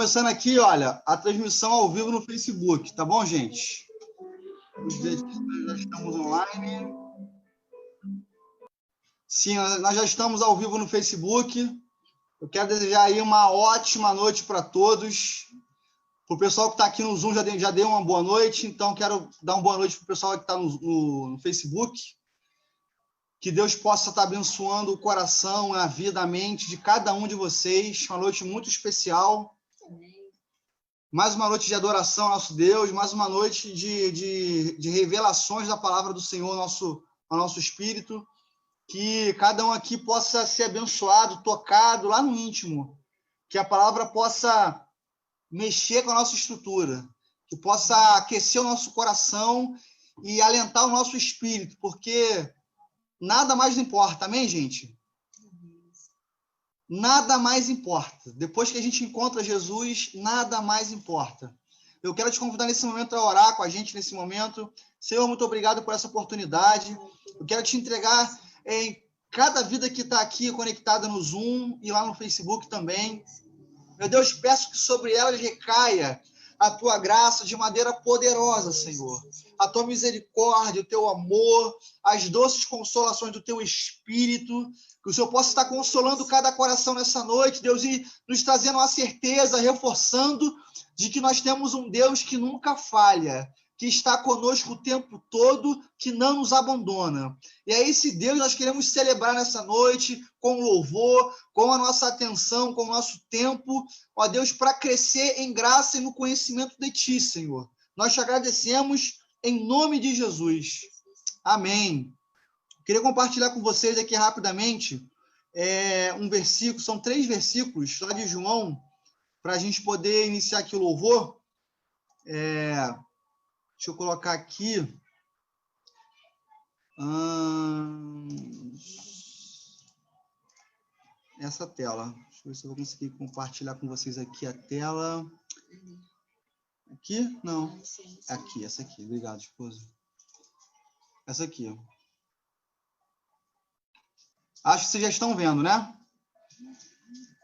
começando aqui, olha, a transmissão ao vivo no Facebook, tá bom, gente? Já estamos online. Sim, nós já estamos ao vivo no Facebook. Eu quero desejar aí uma ótima noite para todos. Para o pessoal que está aqui no Zoom, já deu uma boa noite, então quero dar uma boa noite para o pessoal que está no Facebook. Que Deus possa estar abençoando o coração, a vida, a mente de cada um de vocês. Uma noite muito especial. Mais uma noite de adoração ao nosso Deus, mais uma noite de revelações da palavra do Senhor ao nosso espírito. Que cada um aqui possa ser abençoado, tocado lá no íntimo. Que a palavra possa mexer com a nossa estrutura. Que possa aquecer o nosso coração e alentar o nosso espírito. Porque nada mais importa, amém, gente? Nada mais importa. Depois que a gente encontra Jesus, nada mais importa. Eu quero te convidar nesse momento a orar com a gente nesse momento. Senhor, muito obrigado por essa oportunidade. Eu quero te entregar em cada vida que está aqui conectada no Zoom e lá no Facebook também. Meu Deus, peço que sobre elas recaia a tua graça de maneira poderosa, Senhor. A tua misericórdia, o teu amor, as doces consolações do teu Espírito, que o Senhor possa estar consolando cada coração nessa noite, Deus, e nos trazendo a certeza, reforçando de que nós temos um Deus que nunca falha, que está conosco o tempo todo, que não nos abandona. E é esse Deus nós queremos celebrar nessa noite, com louvor, com a nossa atenção, com o nosso tempo, ó Deus, para crescer em graça e no conhecimento de Ti, Senhor. Nós te agradecemos em nome de Jesus. Amém. Queria compartilhar com vocês aqui rapidamente um versículo, são 3 versículos lá de João, para a gente poder iniciar aqui o louvor. Deixa eu colocar aqui. Essa tela. Deixa eu ver se eu vou conseguir compartilhar com vocês aqui a tela. Aqui? Não. Aqui, essa aqui. Obrigado, esposa. Essa aqui. Acho que vocês já estão vendo, né?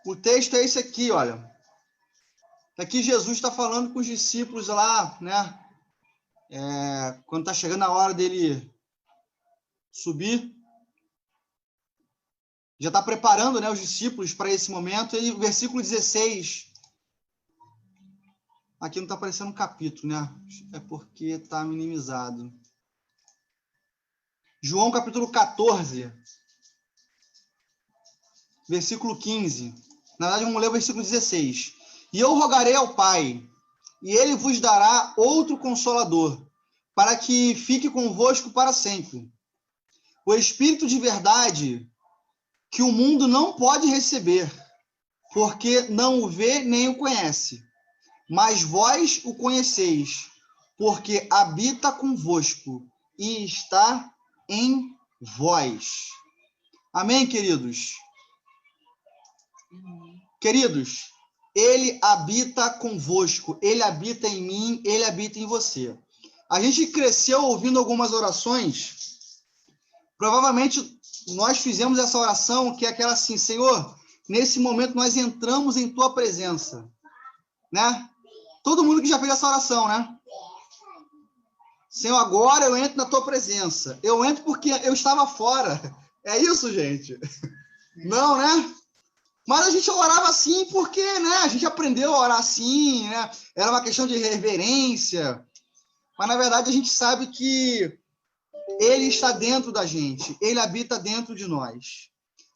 O texto é esse aqui, olha. Aqui Jesus está falando com os discípulos lá, né? Quando está chegando a hora dele subir, já está preparando, né, os discípulos para esse momento. E o versículo 16, aqui não está aparecendo um capítulo, né? É porque está minimizado. João capítulo 14, versículo 15. Na verdade, vamos ler o versículo 16. E eu rogarei ao Pai, e ele vos dará outro Consolador, para que fique convosco para sempre. O Espírito de verdade, que o mundo não pode receber, porque não o vê nem o conhece. Mas vós o conheceis, porque habita convosco e está em vós. Amém, queridos? Queridos, ele habita convosco, ele habita em mim, ele habita em você. A gente cresceu ouvindo algumas orações. Provavelmente nós fizemos essa oração, que é aquela assim: Senhor, nesse momento nós entramos em tua presença, né? Todo mundo que já fez essa oração, né? Senhor, agora eu entro na tua presença. Eu entro porque eu estava fora. É isso, gente? Não, né? Mas a gente orava assim porque, né? A gente aprendeu a orar assim, né? Era uma questão de reverência. Mas, na verdade, a gente sabe que ele está dentro da gente. Ele habita dentro de nós.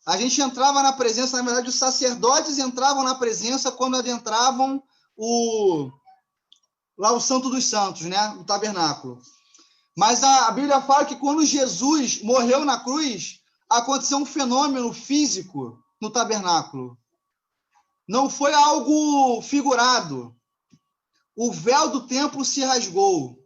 A gente entrava na presença, na verdade, os sacerdotes entravam na presença quando adentravam o Santo dos Santos, né? O tabernáculo. Mas a Bíblia fala que quando Jesus morreu na cruz, aconteceu um fenômeno físico no tabernáculo. Não foi algo figurado. O véu do templo se rasgou.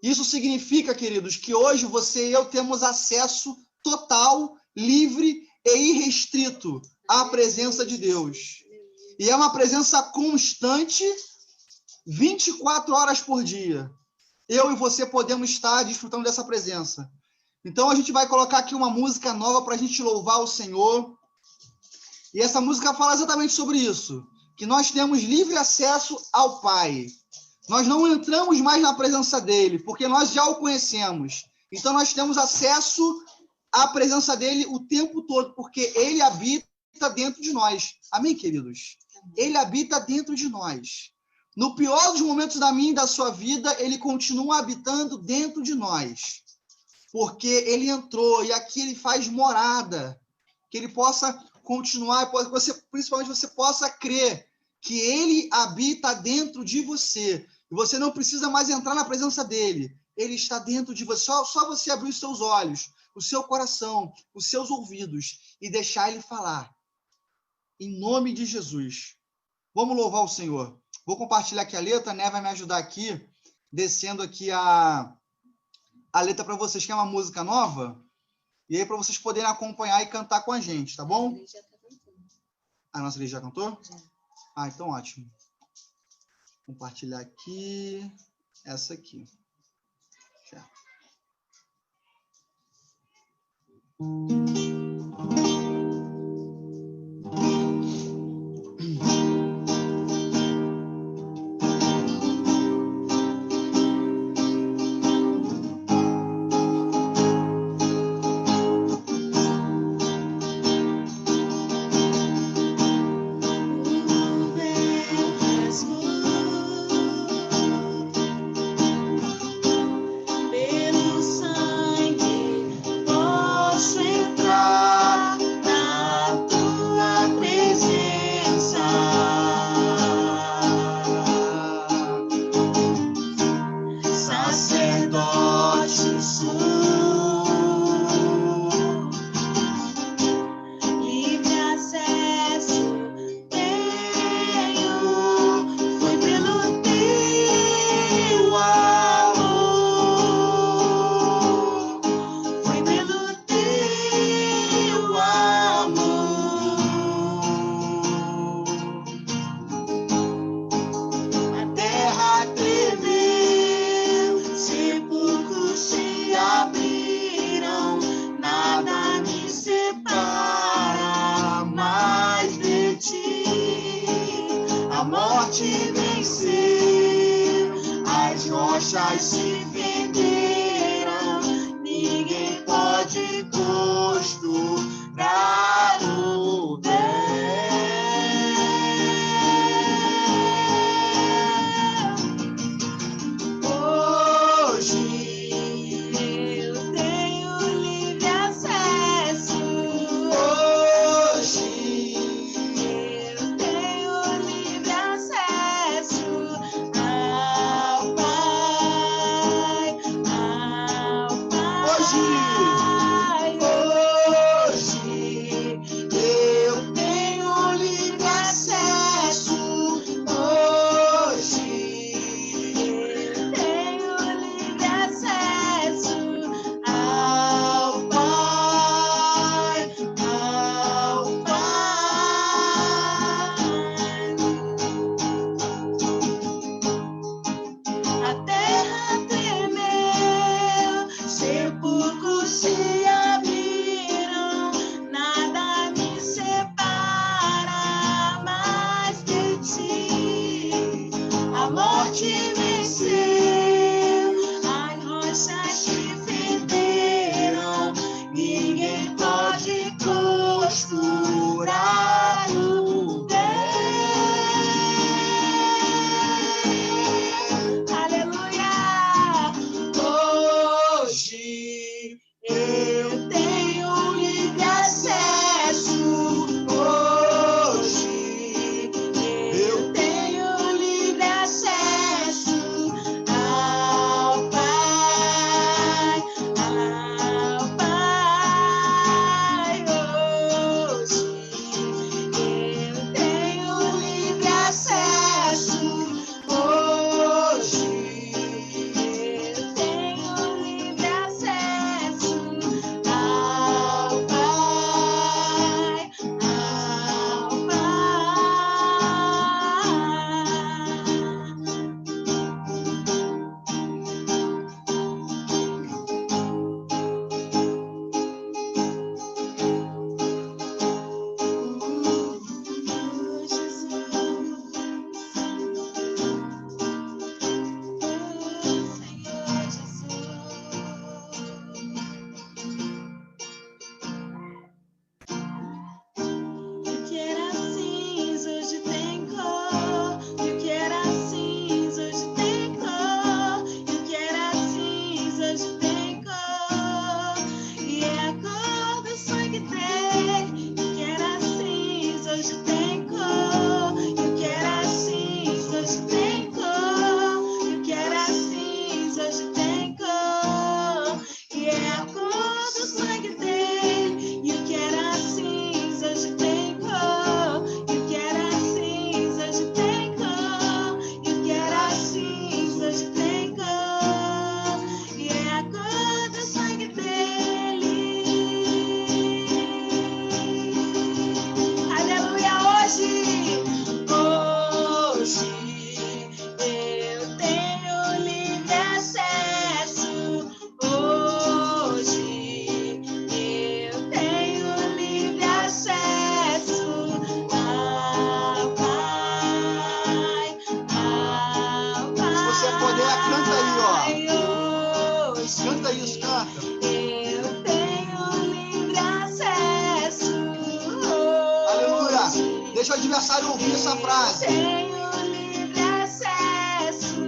Isso significa, queridos, que hoje você e eu temos acesso total, livre e irrestrito à presença de Deus. E é uma presença constante, 24 horas por dia. Eu e você podemos estar desfrutando dessa presença. Então a gente vai colocar aqui uma música nova para a gente louvar o Senhor. E essa música fala exatamente sobre isso. que nós temos livre acesso ao Pai. Nós não entramos mais na presença dele, porque nós já o conhecemos. Então, nós temos acesso à presença dele o tempo todo, porque ele habita dentro de nós. Amém, queridos? Ele habita dentro de nós. No pior dos momentos da minha e da sua vida, ele continua habitando dentro de nós. Porque ele entrou e aqui ele faz morada. Que ele possa continuar, principalmente você possa crer que ele habita dentro de você. E você não precisa mais entrar na presença dele. Ele está dentro de você. Só você abrir os seus olhos, o seu coração, os seus ouvidos e deixar ele falar. Em nome de Jesus. Vamos louvar o Senhor. Vou compartilhar aqui a letra, né? Vai me ajudar aqui, descendo aqui a letra para vocês, que é uma música nova. E aí, para vocês poderem acompanhar e cantar com a gente, tá bom? A nossa igreja já cantou? Já. Ah, então ótimo. Compartilhar aqui. Essa aqui. Certo. Deixa o adversário ouvir essa frase. Tenho livre acesso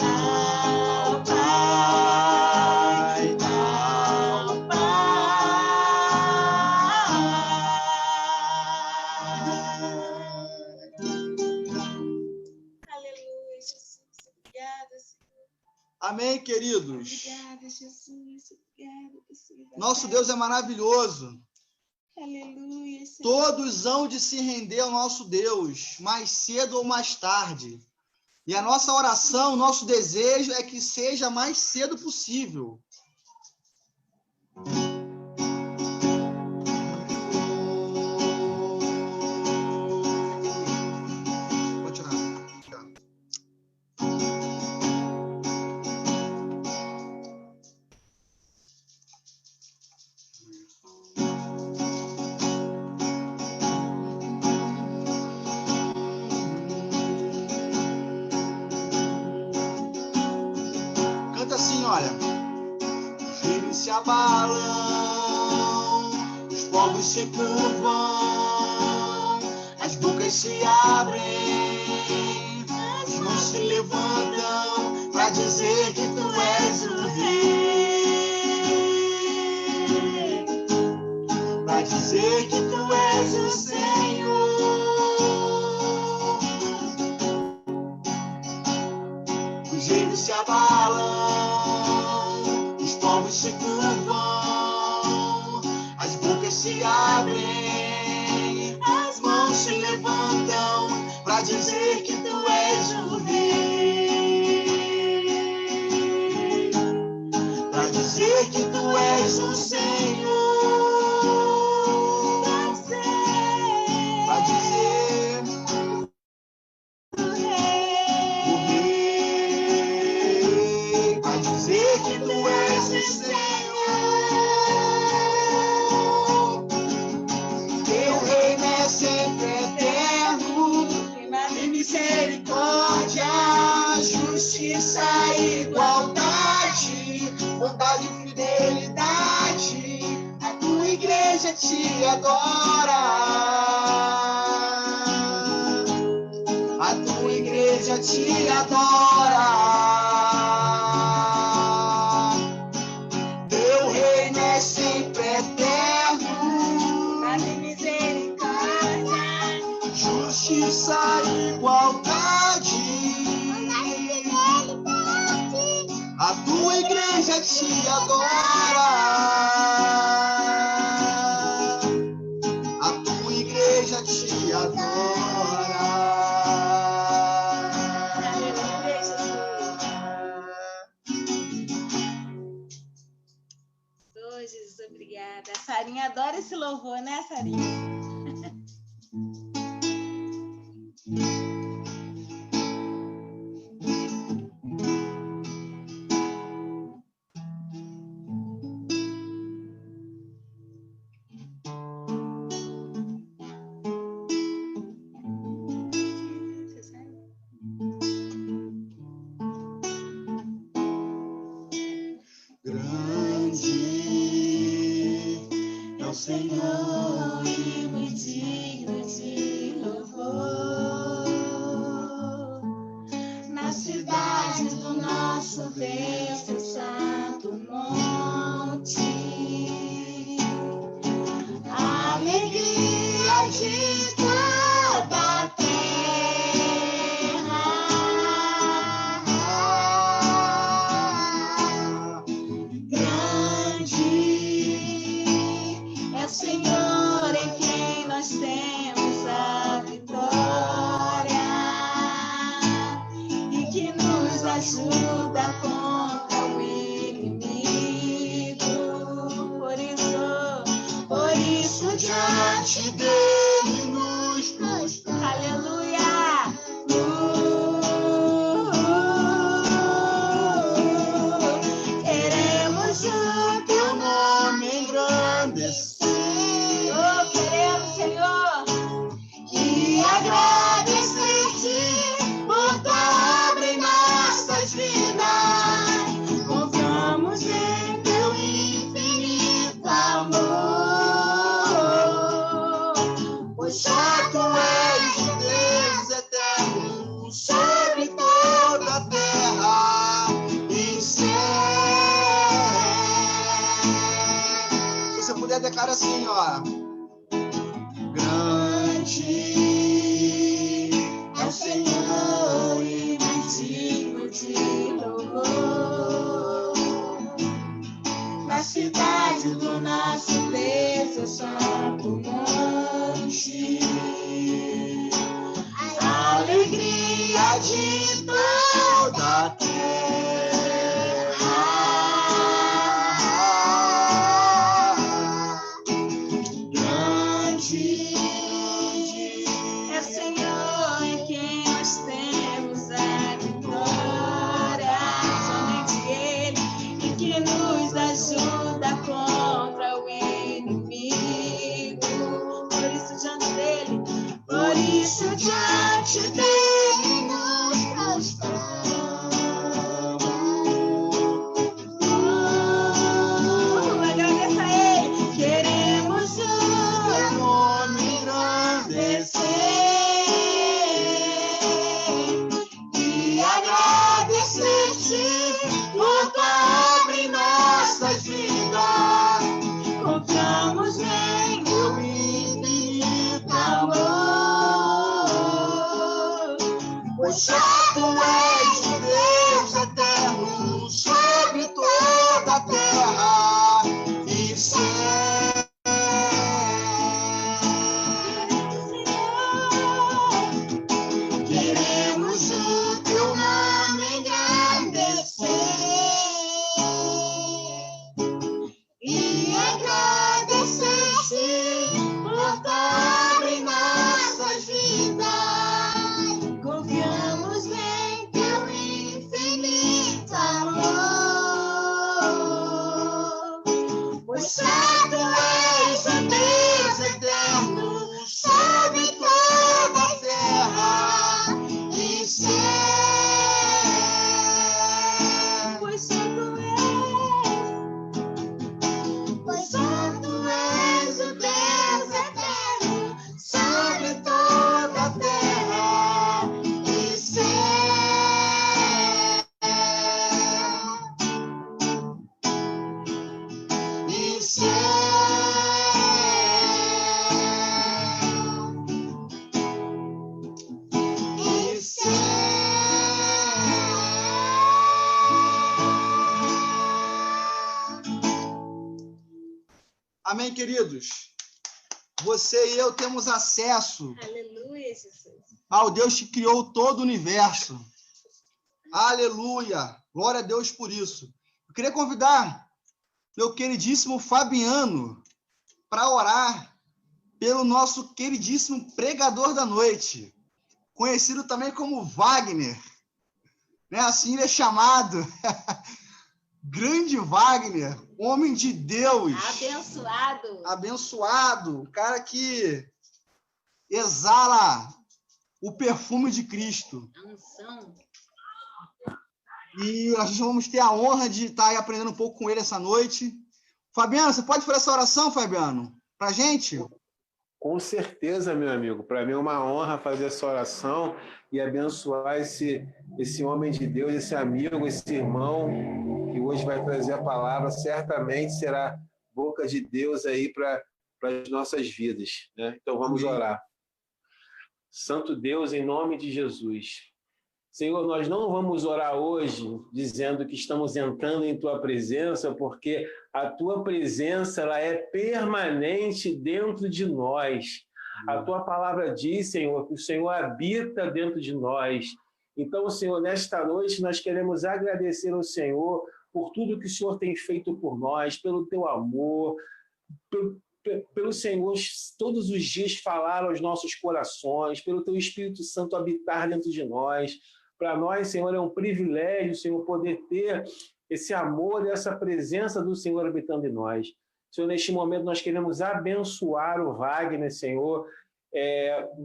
ao Pai, ao Pai. Aleluia, Jesus. Obrigada, Senhor. Amém, queridos? Obrigada, Jesus. Obrigada, Senhor. Nosso Deus é maravilhoso. Aleluia, Senhor. Todos hão de se render ao nosso Deus, mais cedo ou mais tarde. E a nossa oração, nosso desejo é que seja mais cedo possível. Canta assim, olha. Os reinos se abalam, os povos se curvam, as bocas se abrem, as mãos se levantam para dizer que tu és o rei, para dizer que tu és o Senhor. Os reinos se abalam, os povos se curvam, as bocas se abrem, as mãos se levantam para dizer que tu és o rei, para dizer que tu és o Senhor, para dizer o rei, para dizer que tu és o Senhor. Teu reino é sempre eterno, em misericórdia, justiça e igualdade, bondade e fidelidade. A tua igreja te adora. A tua igreja te adora. Teu reino é sempre eterno, Em misericórdia, justiça e igualdade. A tua igreja te adora. A tua igreja te adora. aleluia, Jesus. Oh, Jesus, obrigada. A Sarinha adora esse louvor, né, Sarinha? Você sabe? Grande é o Senhor E muito digno de louvor na cidade do nosso Deus, seu santo monte. A alegria de toda a terra. Grande é o Senhor em quem nós temos a vitória e que nos ajuda contra o inimigo. Por isso diante dele nos prostramos. Aleluia! Queremos o teu nome engrandecer. Oh, queremos, Senhor, e agradecer-te por tua obra em nossas vidas. Confiamos em teu infinito amor, pois só tu és quiser, declara assim, ó. Grande é o Senhor e digno de louvor. Na cidade do nosso Deus, o santo monte. A alegria de toda a terra. Grande é o Senhor em quem nós temos a vitória. Somente Ele em que nos ajuda contra o inimigo. Por isso diante dele nos prostramos. Agradeça a ele, queremos o teu nome engrandecer e agradecer-te por tua obra em nossas vidas. Confiamos em teu infinito amor, pois só tu és o Deus eterno sobre toda a terra e céu. Queremos o teu nome engrandecer e agradecer-te por tua obra em nossas vidas. Confiamos em teu infinito amor, pois só tu és o Deus eterno sobre toda a terra e céu. Pois só tu és o Deus eterno sobre toda a terra e céu. E céu. E céu. Amém, queridos? Você e eu temos acesso Aleluia, Jesus. ao Deus que criou todo o universo. Aleluia! Glória a Deus por isso. Eu queria convidar meu queridíssimo Fabiano para orar pelo nosso queridíssimo pregador da noite, conhecido também como Wagner. Né? Assim ele é chamado. Grande Wagner, homem de Deus. Abençoado. Abençoado, um cara que exala o perfume de Cristo. A unção. E nós vamos ter a honra de estar aí aprendendo um pouco com ele essa noite. Fabiano, você pode fazer essa oração, Fabiano, para a gente? Com certeza, meu amigo. Para mim é uma honra fazer essa oração e abençoar esse homem de Deus, esse amigo, esse irmão que hoje vai trazer a palavra. Certamente será boca de Deus aí para as nossas vidas, né? Então vamos orar. Santo Deus, em nome de Jesus. Senhor, nós não vamos orar hoje dizendo que estamos entrando em Tua presença, porque a Tua presença ela é permanente dentro de nós. A Tua palavra diz, Senhor, que o Senhor habita dentro de nós. Então, Senhor, nesta noite nós queremos agradecer ao Senhor por tudo que o Senhor tem feito por nós, pelo Teu amor, pelo Senhor todos os dias falar aos nossos corações, pelo Teu Espírito Santo habitar dentro de nós. Para nós, Senhor, é um privilégio, Senhor, poder ter esse amor e essa presença do Senhor habitando em nós. Senhor, neste momento nós queremos abençoar o Wagner, Senhor.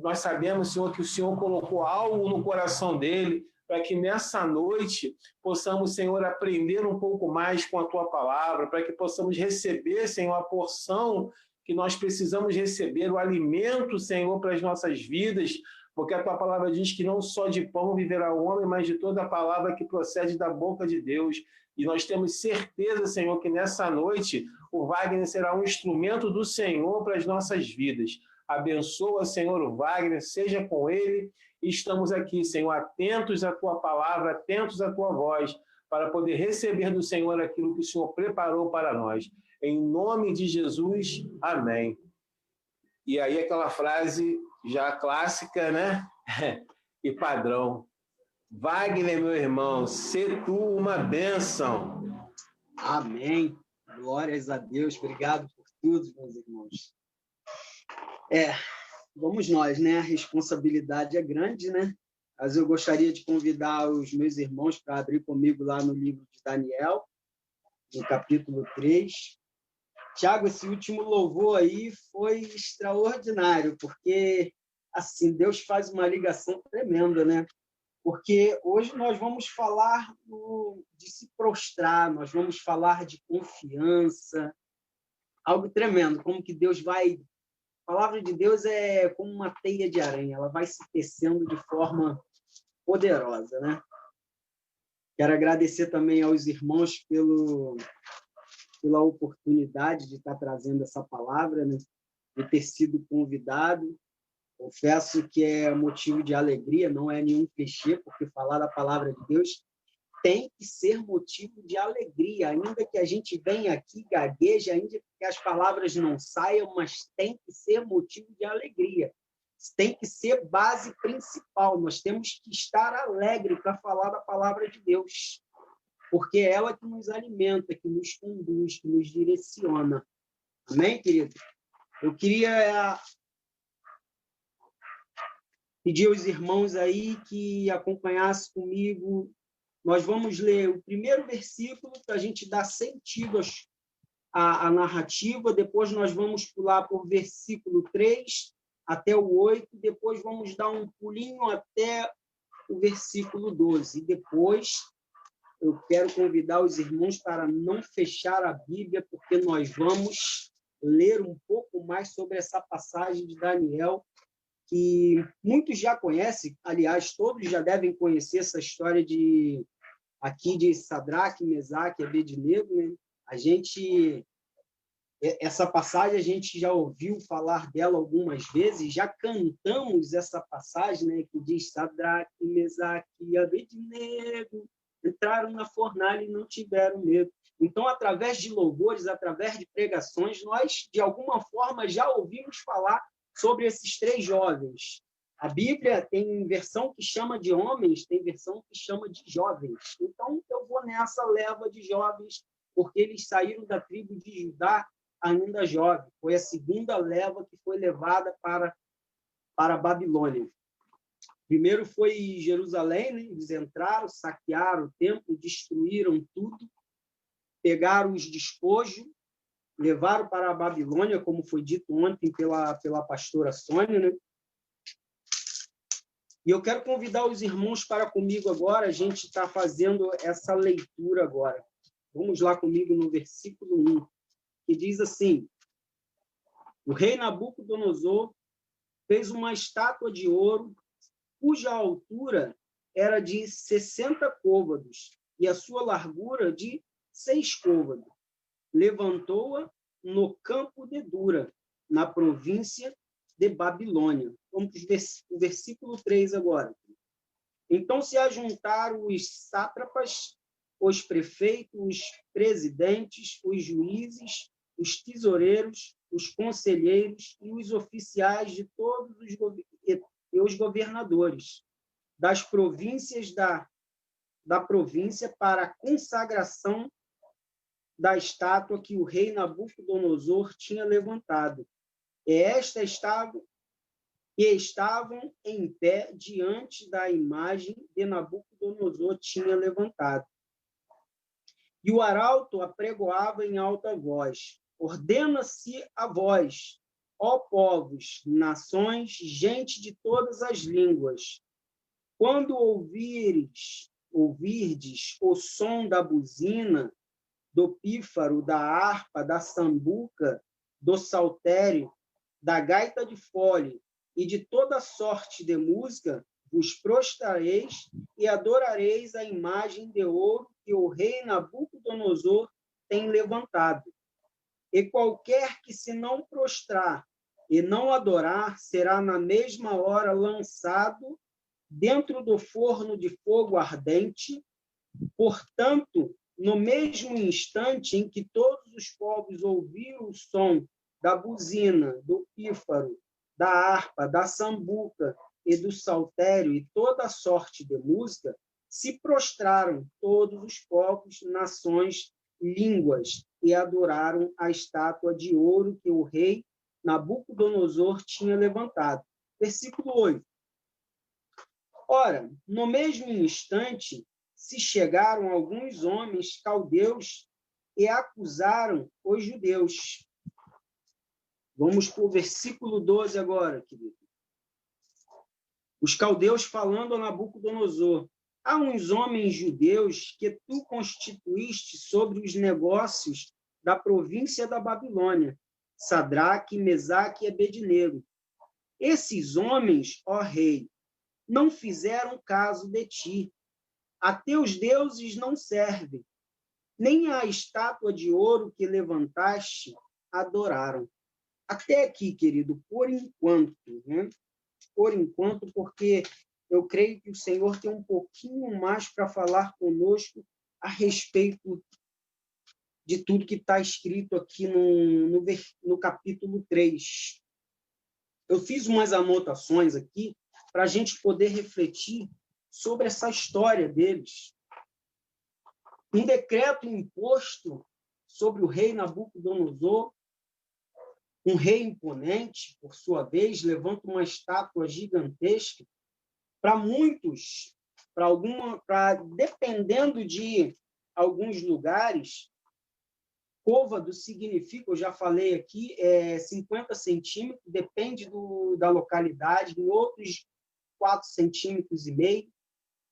Nós sabemos, Senhor, que o Senhor colocou algo no coração dele para que nessa noite possamos, Senhor, aprender um pouco mais com a Tua palavra, para que possamos receber, Senhor, a porção que nós precisamos receber o alimento, Senhor, para as nossas vidas, porque a tua palavra diz que não só de pão viverá o homem, mas de toda a palavra que procede da boca de Deus. E nós temos certeza, Senhor, que nessa noite o Wagner será um instrumento do Senhor para as nossas vidas. Abençoa, Senhor, o Wagner, seja com ele. E estamos aqui, Senhor, atentos à tua palavra, atentos à tua voz, para poder receber do Senhor aquilo que o Senhor preparou para nós. Em nome de Jesus, amém. E aí aquela frase já clássica, né? E padrão. Wagner, meu irmão, sê tu uma bênção. Amém. Glórias a Deus. Obrigado por tudo, meus irmãos. Vamos nós, né? A responsabilidade é grande, né? Mas eu gostaria de convidar os meus irmãos para abrir comigo lá no livro de Daniel, no capítulo 3. Tiago, esse último louvor aí foi extraordinário, porque assim, Deus faz uma ligação tremenda, né? Porque hoje nós vamos falar de se prostrar, nós vamos falar de confiança, algo tremendo, como que Deus vai... A palavra de Deus é como uma teia de aranha, ela vai se tecendo de forma poderosa, né? Quero agradecer também aos irmãos pela oportunidade de estar trazendo essa palavra, né? De ter sido convidado. Confesso que é motivo de alegria, não é nenhum clichê, porque falar da palavra de Deus tem que ser motivo de alegria, ainda que a gente venha aqui, gagueje, ainda que as palavras não saiam, mas tem que ser motivo de alegria. Tem que ser base principal. Nós temos que estar alegre para falar da palavra de Deus, porque é ela que nos alimenta, que nos conduz, que nos direciona. Amém, querido? Eu queria pedir aos irmãos aí que acompanhassem comigo. Nós vamos ler o primeiro versículo para a gente dar sentido à narrativa, depois nós vamos pular por versículo 3 até o 8, depois vamos dar um pulinho até o versículo 12. E depois eu quero convidar os irmãos para não fechar a Bíblia, porque nós vamos ler um pouco mais sobre essa passagem de Daniel, que muitos já conhecem, aliás, todos já devem conhecer essa história de Sadraque, Mesaque e Abednego, né? Essa passagem a gente já ouviu falar dela algumas vezes, já cantamos essa passagem, né, que diz: Sadraque, Mesaque e Abednego entraram na fornalha e não tiveram medo. Então, através de louvores, através de pregações, nós, de alguma forma, já ouvimos falar sobre esses três jovens. A Bíblia tem versão que chama de homens, tem versão que chama de jovens. Então, eu vou nessa leva de jovens, porque eles saíram da tribo de Judá ainda jovem. Foi a segunda leva que foi levada para a Babilônia. Primeiro foi Jerusalém, né? Eles entraram, saquearam o templo, destruíram tudo, pegaram os despojos, levaram para a Babilônia, como foi dito ontem pela pastora Sônia, né? E eu quero convidar os irmãos para comigo agora, a gente está fazendo essa leitura agora. Vamos lá comigo no versículo 1, que diz assim: o rei Nabucodonosor fez uma estátua de ouro, cuja altura era de 60 côvados e a sua largura de 6 côvados. Levantou-a no campo de Dura, na província de Babilônia. Vamos para o versículo 3 agora. Então se ajuntaram os sátrapas, os prefeitos, os presidentes, os juízes, os tesoureiros, os conselheiros e os oficiais de todos os governadores das províncias da província para a consagração da estátua que o rei Nabucodonosor tinha levantado. Estavam em pé diante da imagem que Nabucodonosor tinha levantado. E o arauto apregoava em alta voz: ordena-se a vós, ó povos, nações, gente de todas as línguas, quando ouvirdes o som da buzina, do pífaro, da harpa, da sambuca do saltério, da gaita de fole e de toda sorte de música, vos prostrareis e adorareis a imagem de ouro que o rei Nabucodonosor tem levantado. E qualquer que se não prostrar e não adorar, será na mesma hora lançado dentro do forno de fogo ardente. Portanto, no mesmo instante em que todos os povos ouviram o som da buzina, do pífaro, da harpa, da sambuca e do saltério e toda a sorte de música, se prostraram todos os povos, nações, línguas, e adoraram a estátua de ouro que o rei Nabucodonosor tinha levantado. Versículo 8. Ora, no mesmo instante, se chegaram alguns homens caldeus e acusaram os judeus. Vamos para o versículo 12 agora, querido. Os caldeus falando a Nabucodonosor: há uns homens judeus que tu constituíste sobre os negócios da província da Babilônia, Sadraque, Mesaque e Abednego. Esses homens, ó rei, não fizeram caso de ti. A teus deuses não servem, nem a estátua de ouro que levantaste adoraram. Até aqui, querido, por enquanto, né? Por enquanto, porque eu creio que o Senhor tem um pouquinho mais para falar conosco a respeito de tudo que está escrito aqui no capítulo 3. Eu fiz umas anotações aqui para a gente poder refletir sobre essa história deles. Um decreto imposto sobre o rei Nabucodonosor, um rei imponente, por sua vez, levanta uma estátua gigantesca. Para muitos, dependendo de alguns lugares, côvado significa, eu já falei aqui, 50 centímetros, depende da localidade, em outros 4,5 centímetros.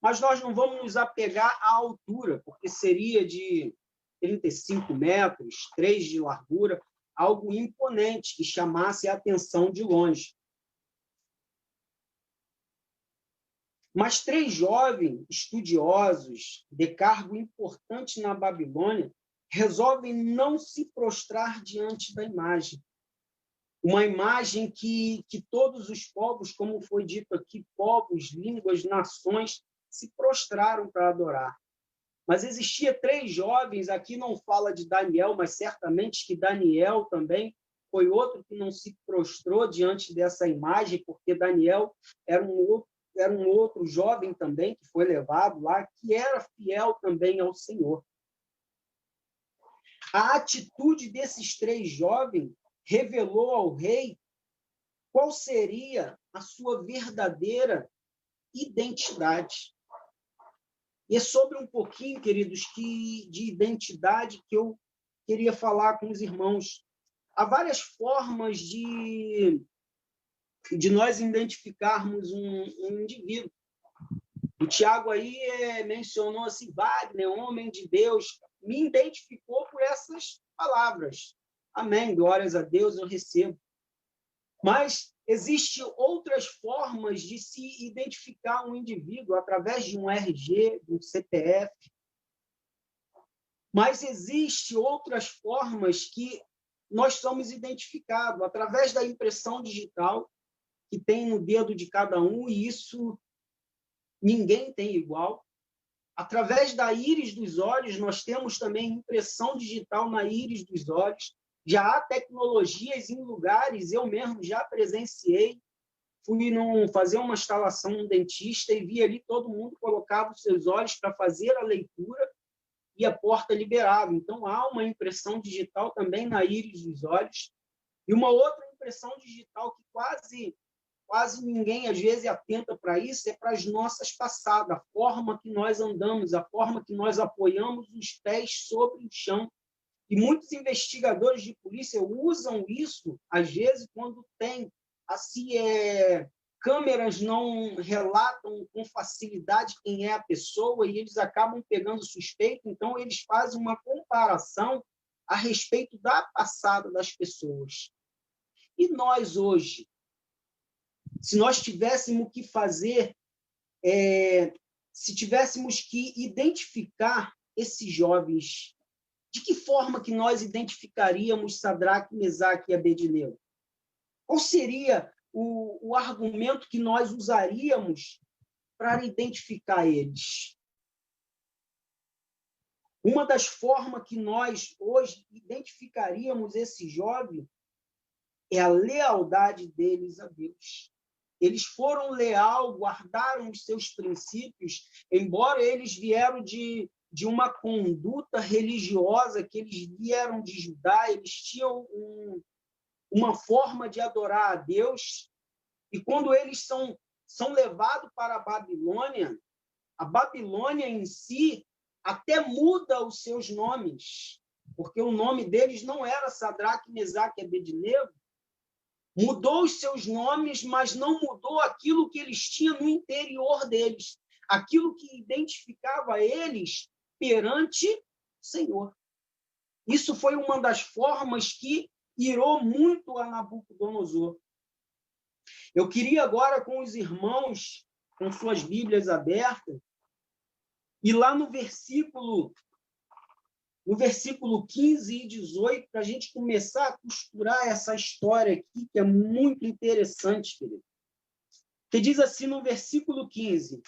Mas nós não vamos nos apegar à altura, porque seria de 35 metros, 3 de largura, algo imponente que chamasse a atenção de longe. Mas 3 jovens estudiosos de cargo importante na Babilônia resolvem não se prostrar diante da imagem. Uma imagem que todos os povos, como foi dito aqui, povos, línguas, nações, se prostraram para adorar. Mas existia 3 jovens, aqui não fala de Daniel, mas certamente que Daniel também foi outro que não se prostrou diante dessa imagem, porque Daniel era um outro jovem também que foi levado lá, que era fiel também ao Senhor. A atitude desses 3 jovens revelou ao rei qual seria a sua verdadeira identidade. E é sobre um pouquinho, queridos, de identidade que eu queria falar com os irmãos. Há várias formas de nós identificarmos um indivíduo. O Tiago aí mencionou assim, Wagner, homem de Deus, me identificou por essas palavras. Amém, glórias a Deus, eu recebo. Mas existem outras formas de se identificar um indivíduo através de um RG, de um CPF. Mas existem outras formas que nós somos identificados através da impressão digital que tem no dedo de cada um, e isso ninguém tem igual. Através da íris dos olhos, nós temos também impressão digital na íris dos olhos. Já há tecnologias em lugares, eu mesmo já presenciei, fui fazer uma instalação no dentista e vi ali todo mundo colocava os seus olhos para fazer a leitura e a porta liberava. Então, há uma impressão digital também na íris dos olhos. E uma outra impressão digital que quase ninguém, às vezes, atenta para isso, é para as nossas passadas, a forma que nós andamos, a forma que nós apoiamos os pés sobre o chão. E muitos investigadores de polícia usam isso, às vezes, quando tem câmeras não relatam com facilidade quem é a pessoa e eles acabam pegando suspeito, então eles fazem uma comparação a respeito da passada das pessoas. E nós, hoje, se nós tivéssemos que fazer, se tivéssemos que identificar esses jovens, de que forma que nós identificaríamos Sadraque, Mesaque e Abednego? Qual seria o argumento que nós usaríamos para identificar eles? Uma das formas que nós hoje identificaríamos esse jovem é a lealdade deles a Deus. Eles foram leais, guardaram os seus princípios, embora eles vieram de uma conduta religiosa, que eles vieram de Judá, eles tinham uma forma de adorar a Deus, e quando eles são levados para a Babilônia em si até muda os seus nomes, porque o nome deles não era Sadraque, Mesaque e Abednego. Mudou os seus nomes, mas não mudou aquilo que eles tinham no interior deles, aquilo que identificava eles perante o Senhor. Isso foi uma das formas que irou muito a Nabucodonosor. Eu queria agora, com os irmãos, com suas Bíblias abertas, e lá no versículo 15 e 18, para a gente começar a costurar essa história aqui, que é muito interessante, querido. Que diz assim no versículo 15.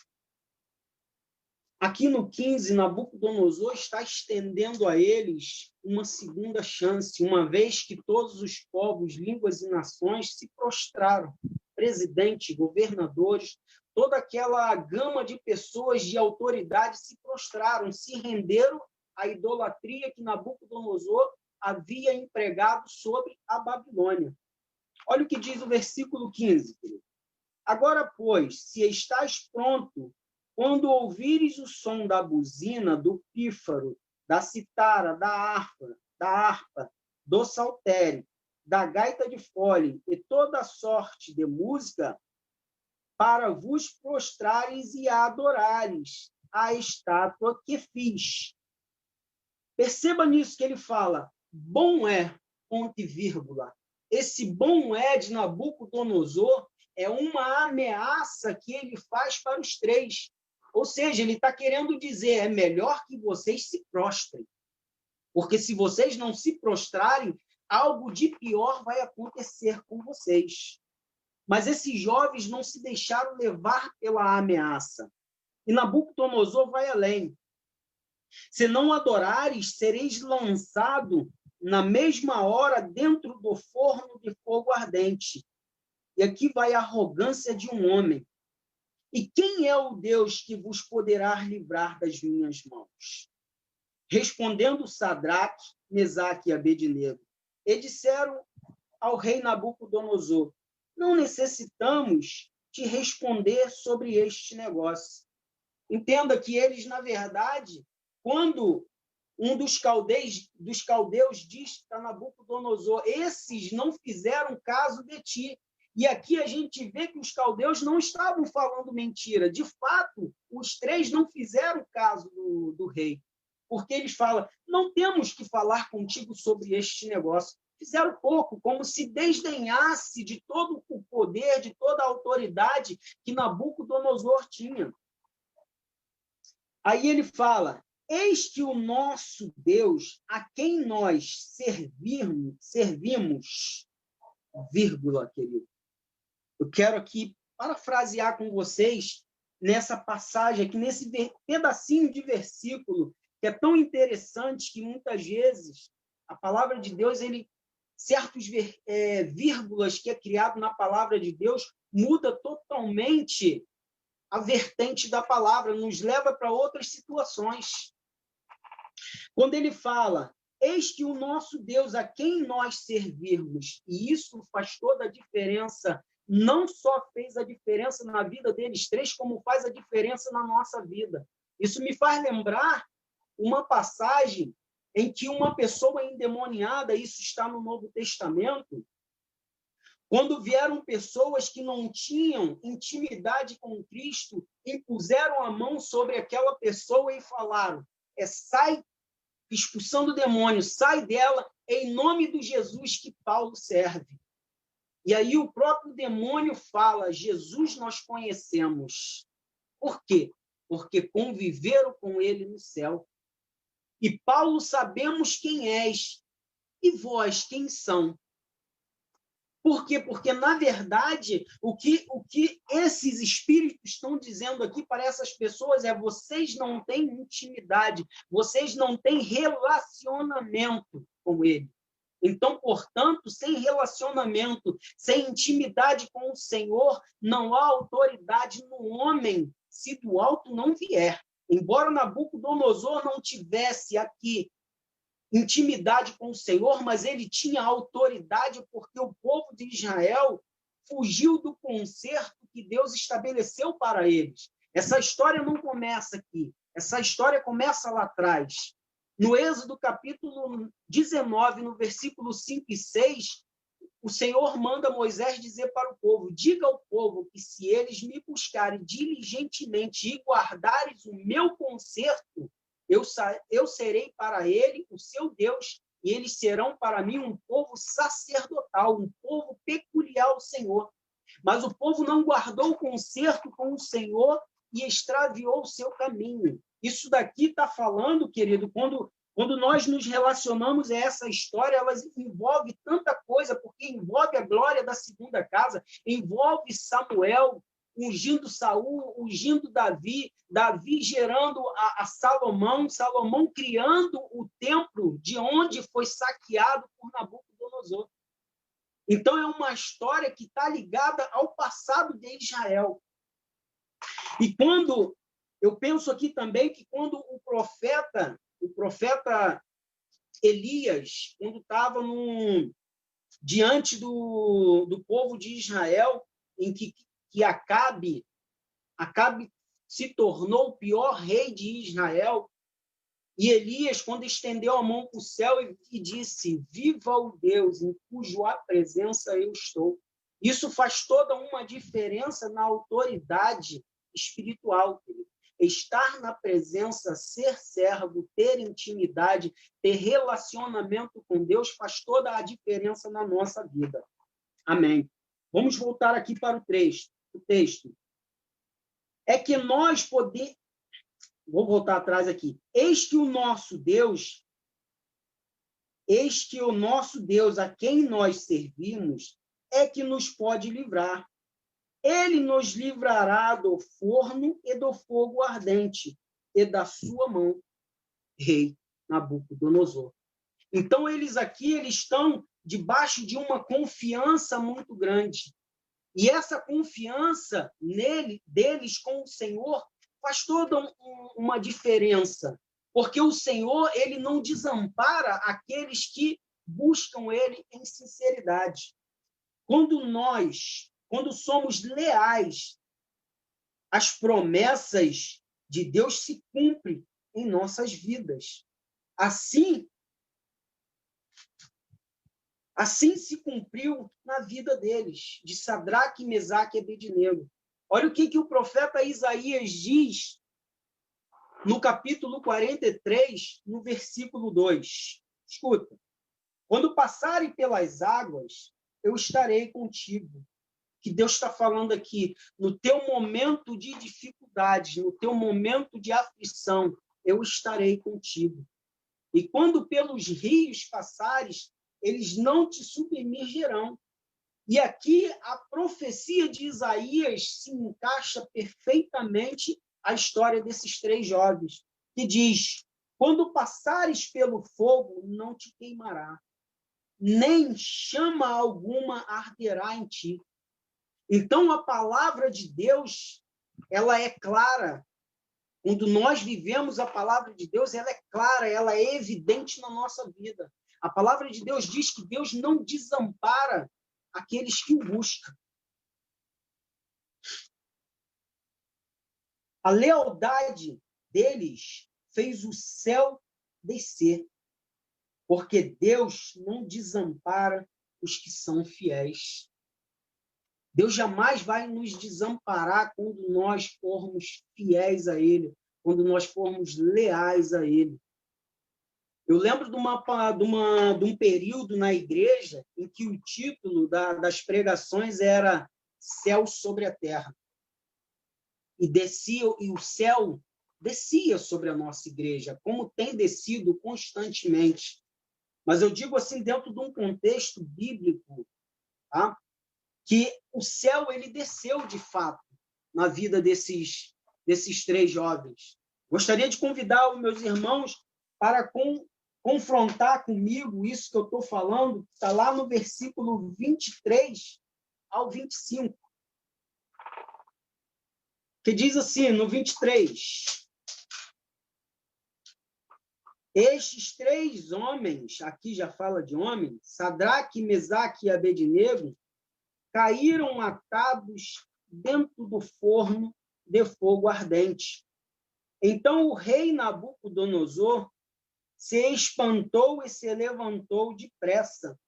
Aqui no 15, Nabucodonosor está estendendo a eles uma segunda chance, uma vez que todos os povos, línguas e nações se prostraram. Presidente, governadores, toda aquela gama de pessoas de autoridade se prostraram, se renderam à idolatria que Nabucodonosor havia empregado sobre a Babilônia. Olha o que diz o versículo 15. Querido. Agora, pois, se estás pronto, quando ouvires o som da buzina, do pífaro, da citara, da harpa, do saltério, da gaita de fole e toda sorte de música, para vos prostrares e adorares a estátua que fiz. Perceba nisso que ele fala, bom é, ponto e vírgula. Esse bom é de Nabucodonosor é uma ameaça que ele faz para os três. Ou seja, ele está querendo dizer, é melhor que vocês se prostrem. Porque se vocês não se prostrarem, algo de pior vai acontecer com vocês. Mas esses jovens não se deixaram levar pela ameaça. E Nabucodonosor vai além. Se não adorares, sereis lançado na mesma hora dentro do forno de fogo ardente. E aqui vai a arrogância de um homem. E quem é o Deus que vos poderá livrar das minhas mãos? Respondendo Sadraque, Mesaque e Abednego, e disseram ao rei Nabucodonosor, não necessitamos te responder sobre este negócio. Entenda que eles, na verdade, quando um dos caldeus diz para Nabucodonosor, esses não fizeram caso de ti. E aqui a gente vê que os caldeus não estavam falando mentira. De fato, os três não fizeram caso do rei. Porque eles falam, não temos que falar contigo sobre este negócio. Fizeram pouco, como se desdenhasse de todo o poder, de toda a autoridade que Nabucodonosor tinha. Aí ele fala, eis que o nosso Deus, a quem nós servimos, vírgula, querido. Eu quero aqui parafrasear com vocês nessa passagem aqui, nesse pedacinho de versículo, que é tão interessante que muitas vezes a palavra de Deus, certos vírgulas que é criado na palavra de Deus, muda totalmente a vertente da palavra, nos leva para outras situações. Quando ele fala, eis que o nosso Deus, a quem nós servirmos, e isso faz toda a diferença, não só fez a diferença na vida deles três, como faz a diferença na nossa vida. Isso me faz lembrar uma passagem em que uma pessoa endemoniada, isso está no Novo Testamento, quando vieram pessoas que não tinham intimidade com Cristo, impuseram a mão sobre aquela pessoa e falaram, sai expulsando o demônio, sai dela, em nome do Jesus que Paulo serve. E aí o próprio demônio fala, Jesus nós conhecemos. Por quê? Porque conviveram com ele no céu. E Paulo, sabemos quem és, e vós quem são. Por quê? Porque, na verdade, o que esses espíritos estão dizendo aqui para essas pessoas é: vocês não têm intimidade, vocês não têm relacionamento com ele. Então, portanto, sem relacionamento, sem intimidade com o Senhor, não há autoridade no homem se do alto não vier. Embora Nabucodonosor não tivesse aqui intimidade com o Senhor, mas ele tinha autoridade porque o povo de Israel fugiu do concerto que Deus estabeleceu para eles. Essa história não começa aqui, essa história começa lá atrás. No Êxodo, capítulo 19, no versículo 5 e 6, o Senhor manda Moisés dizer para o povo: diga ao povo que se eles me buscarem diligentemente e guardares o meu concerto, eu serei para ele o seu Deus, e eles serão para mim um povo sacerdotal, um povo peculiar ao Senhor. Mas o povo não guardou o concerto com o Senhor e extraviou o seu caminho. Isso daqui está falando, querido, quando nós nos relacionamos a essa história, ela envolve tanta coisa, porque envolve a glória da segunda casa, envolve Samuel ungindo Saul, ungindo Davi, Davi gerando a Salomão, Salomão criando o templo de onde foi saqueado por Nabucodonosor. Então, é uma história que está ligada ao passado de Israel. E quando eu penso aqui também que quando o profeta Elias, quando estava diante do povo de Israel, em que Acabe se tornou o pior rei de Israel, e Elias, quando estendeu a mão para o céu e disse: viva o Deus em cuja presença eu estou. Isso faz toda uma diferença na autoridade espiritual. Estar na presença, ser servo, ter intimidade, ter relacionamento com Deus faz toda a diferença na nossa vida. Amém. Vamos voltar aqui para o texto. É que nós podemos... Vou voltar atrás aqui. Eis que o nosso Deus, a quem nós servimos, é que nos pode livrar. Ele nos livrará do forno e do fogo ardente, e da sua mão, rei Nabucodonosor. Então, eles estão debaixo de uma confiança muito grande. E essa confiança deles com o Senhor faz toda uma diferença. Porque o Senhor, ele não desampara aqueles que buscam ele em sinceridade. Quando somos leais, as promessas de Deus se cumprem em nossas vidas. Assim se cumpriu na vida deles, de Sadraque, Mesaque e Abednego. Olha o que o profeta Isaías diz no capítulo 43, no versículo 2. Escuta. Quando passarem pelas águas, eu estarei contigo. Que Deus está falando aqui, no teu momento de dificuldades, no teu momento de aflição, eu estarei contigo. E quando pelos rios passares, eles não te submergerão. E aqui a profecia de Isaías se encaixa perfeitamente à história desses três jovens, que diz: quando passares pelo fogo, não te queimará, nem chama alguma arderá em ti. Então, a palavra de Deus, ela é clara. Quando nós vivemos a palavra de Deus, ela é clara, ela é evidente na nossa vida. A palavra de Deus diz que Deus não desampara aqueles que o buscam. A lealdade deles fez o céu descer, porque Deus não desampara os que são fiéis. Deus jamais vai nos desamparar quando nós formos fiéis a Ele, quando nós formos leais a Ele. Eu lembro de um período na igreja em que o título das pregações era Céu sobre a Terra. E o céu descia sobre a nossa igreja, como tem descido constantemente. Mas eu digo assim, dentro de um contexto bíblico, tá? Que o céu ele desceu de fato na vida desses 3 jovens. Gostaria de convidar os meus irmãos para confrontar comigo isso que eu estou falando, que está lá no versículo 23 ao 25. Que diz assim, no 23... Estes 3 homens, aqui já fala de homens, Sadraque, Mesaque e Abednego, caíram atados dentro do forno de fogo ardente. Então o rei Nabucodonosor se espantou e se levantou depressa,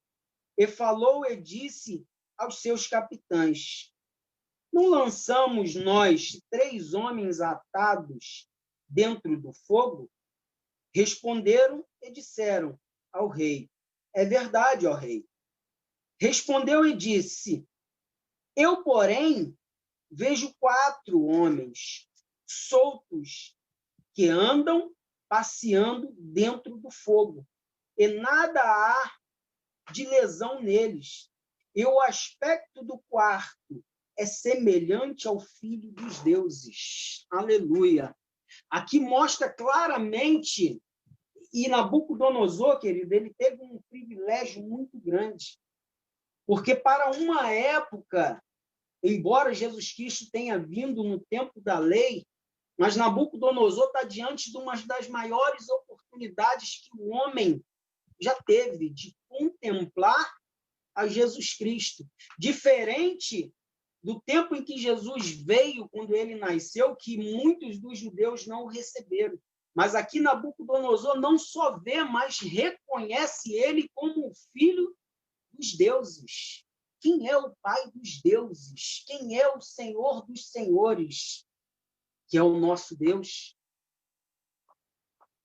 e falou e disse aos seus capitães: não lançamos nós 3 homens atados dentro do fogo? Responderam e disseram ao rei: é verdade, ó rei. Respondeu e disse: eu, porém, vejo 4 homens soltos que andam passeando dentro do fogo, e nada há de lesão neles. E o aspecto do quarto é semelhante ao Filho dos deuses. Aleluia! Aqui mostra claramente, e Nabucodonosor, querido, ele teve um privilégio muito grande, porque para uma época, embora Jesus Cristo tenha vindo no tempo da lei, mas Nabucodonosor está diante de uma das maiores oportunidades que o homem já teve de contemplar a Jesus Cristo. Diferente do tempo em que Jesus veio, quando ele nasceu, que muitos dos judeus não o receberam. Mas aqui Nabucodonosor não só vê, mas reconhece ele como o Filho dos deuses. Quem é o Pai dos deuses? Quem é o Senhor dos senhores? Que é o nosso Deus.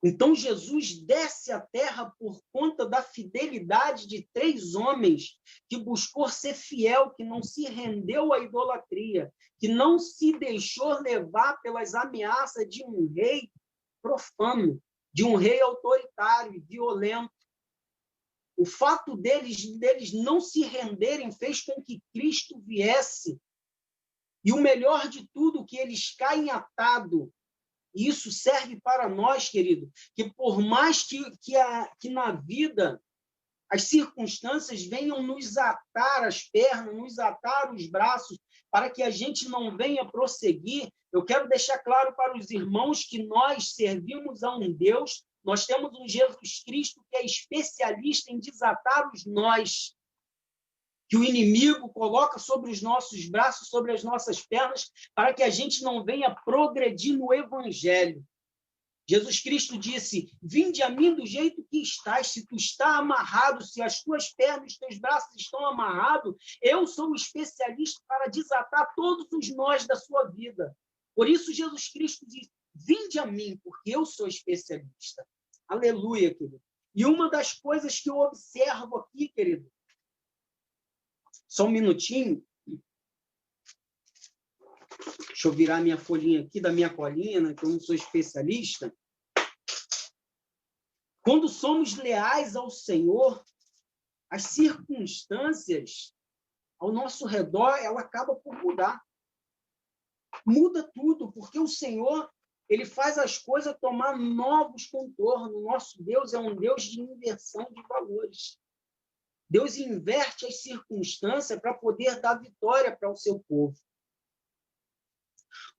Então Jesus desce à terra por conta da fidelidade de 3 homens que buscou ser fiel, que não se rendeu à idolatria, que não se deixou levar pelas ameaças de um rei profano, de um rei autoritário e violento. O fato deles não se renderem fez com que Cristo viesse. E o melhor de tudo, que eles caem atado. E isso serve para nós, querido, que por mais que na vida as circunstâncias venham nos atar as pernas, nos atar os braços, para que a gente não venha prosseguir, eu quero deixar claro para os irmãos que nós servimos a um Deus, nós temos um Jesus Cristo que é especialista em desatar os nós, que o inimigo coloca sobre os nossos braços, sobre as nossas pernas, para que a gente não venha progredir no Evangelho. Jesus Cristo disse: vinde a mim do jeito que estás. Se tu está amarrado, se as tuas pernas, os teus braços estão amarrados, eu sou o especialista para desatar todos os nós da sua vida. Por isso Jesus Cristo diz: vinde a mim, porque eu sou especialista. Aleluia, querido. E uma das coisas que eu observo aqui, querido, só um minutinho. Deixa eu virar minha folhinha aqui, da minha colinha, né, que eu não sou especialista. Quando somos leais ao Senhor, as circunstâncias ao nosso redor, ela acaba por mudar. Muda tudo, porque o Senhor, ele faz as coisas tomar novos contornos. Nosso Deus é um Deus de inversão de valores. Deus inverte as circunstâncias para poder dar vitória para o seu povo.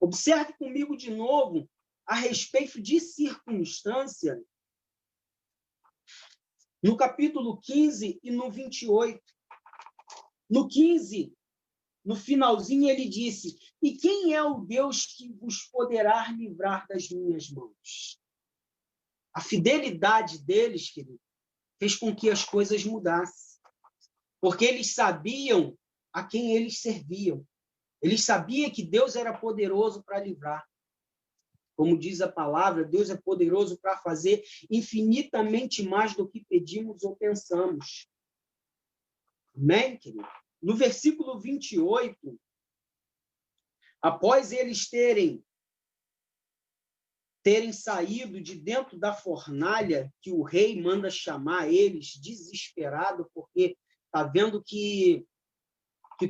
Observe comigo de novo a respeito de circunstância no capítulo 15 e no 28. No 15, no finalzinho, ele disse: e quem é o Deus que vos poderá livrar das minhas mãos? A fidelidade deles, querido, fez com que as coisas mudassem. Porque eles sabiam a quem eles serviam. Eles sabiam que Deus era poderoso para livrar. Como diz a palavra, Deus é poderoso para fazer infinitamente mais do que pedimos ou pensamos. Amém, querido? No versículo 28, após eles terem saído de dentro da fornalha, que o rei manda chamar eles, desesperado, porque está vendo que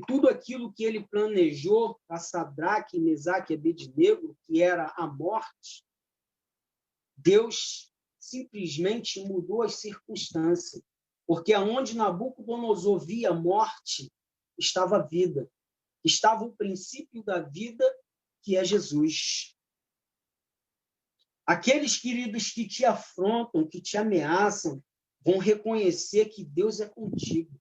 tudo aquilo que ele planejou para Sadraque, Mesaque e Abednego, que era a morte, Deus simplesmente mudou as circunstâncias, porque aonde Nabucodonosor via a morte, estava a vida, estava o princípio da vida, que é Jesus. Aqueles, queridos, que te afrontam, que te ameaçam, vão reconhecer que Deus é contigo.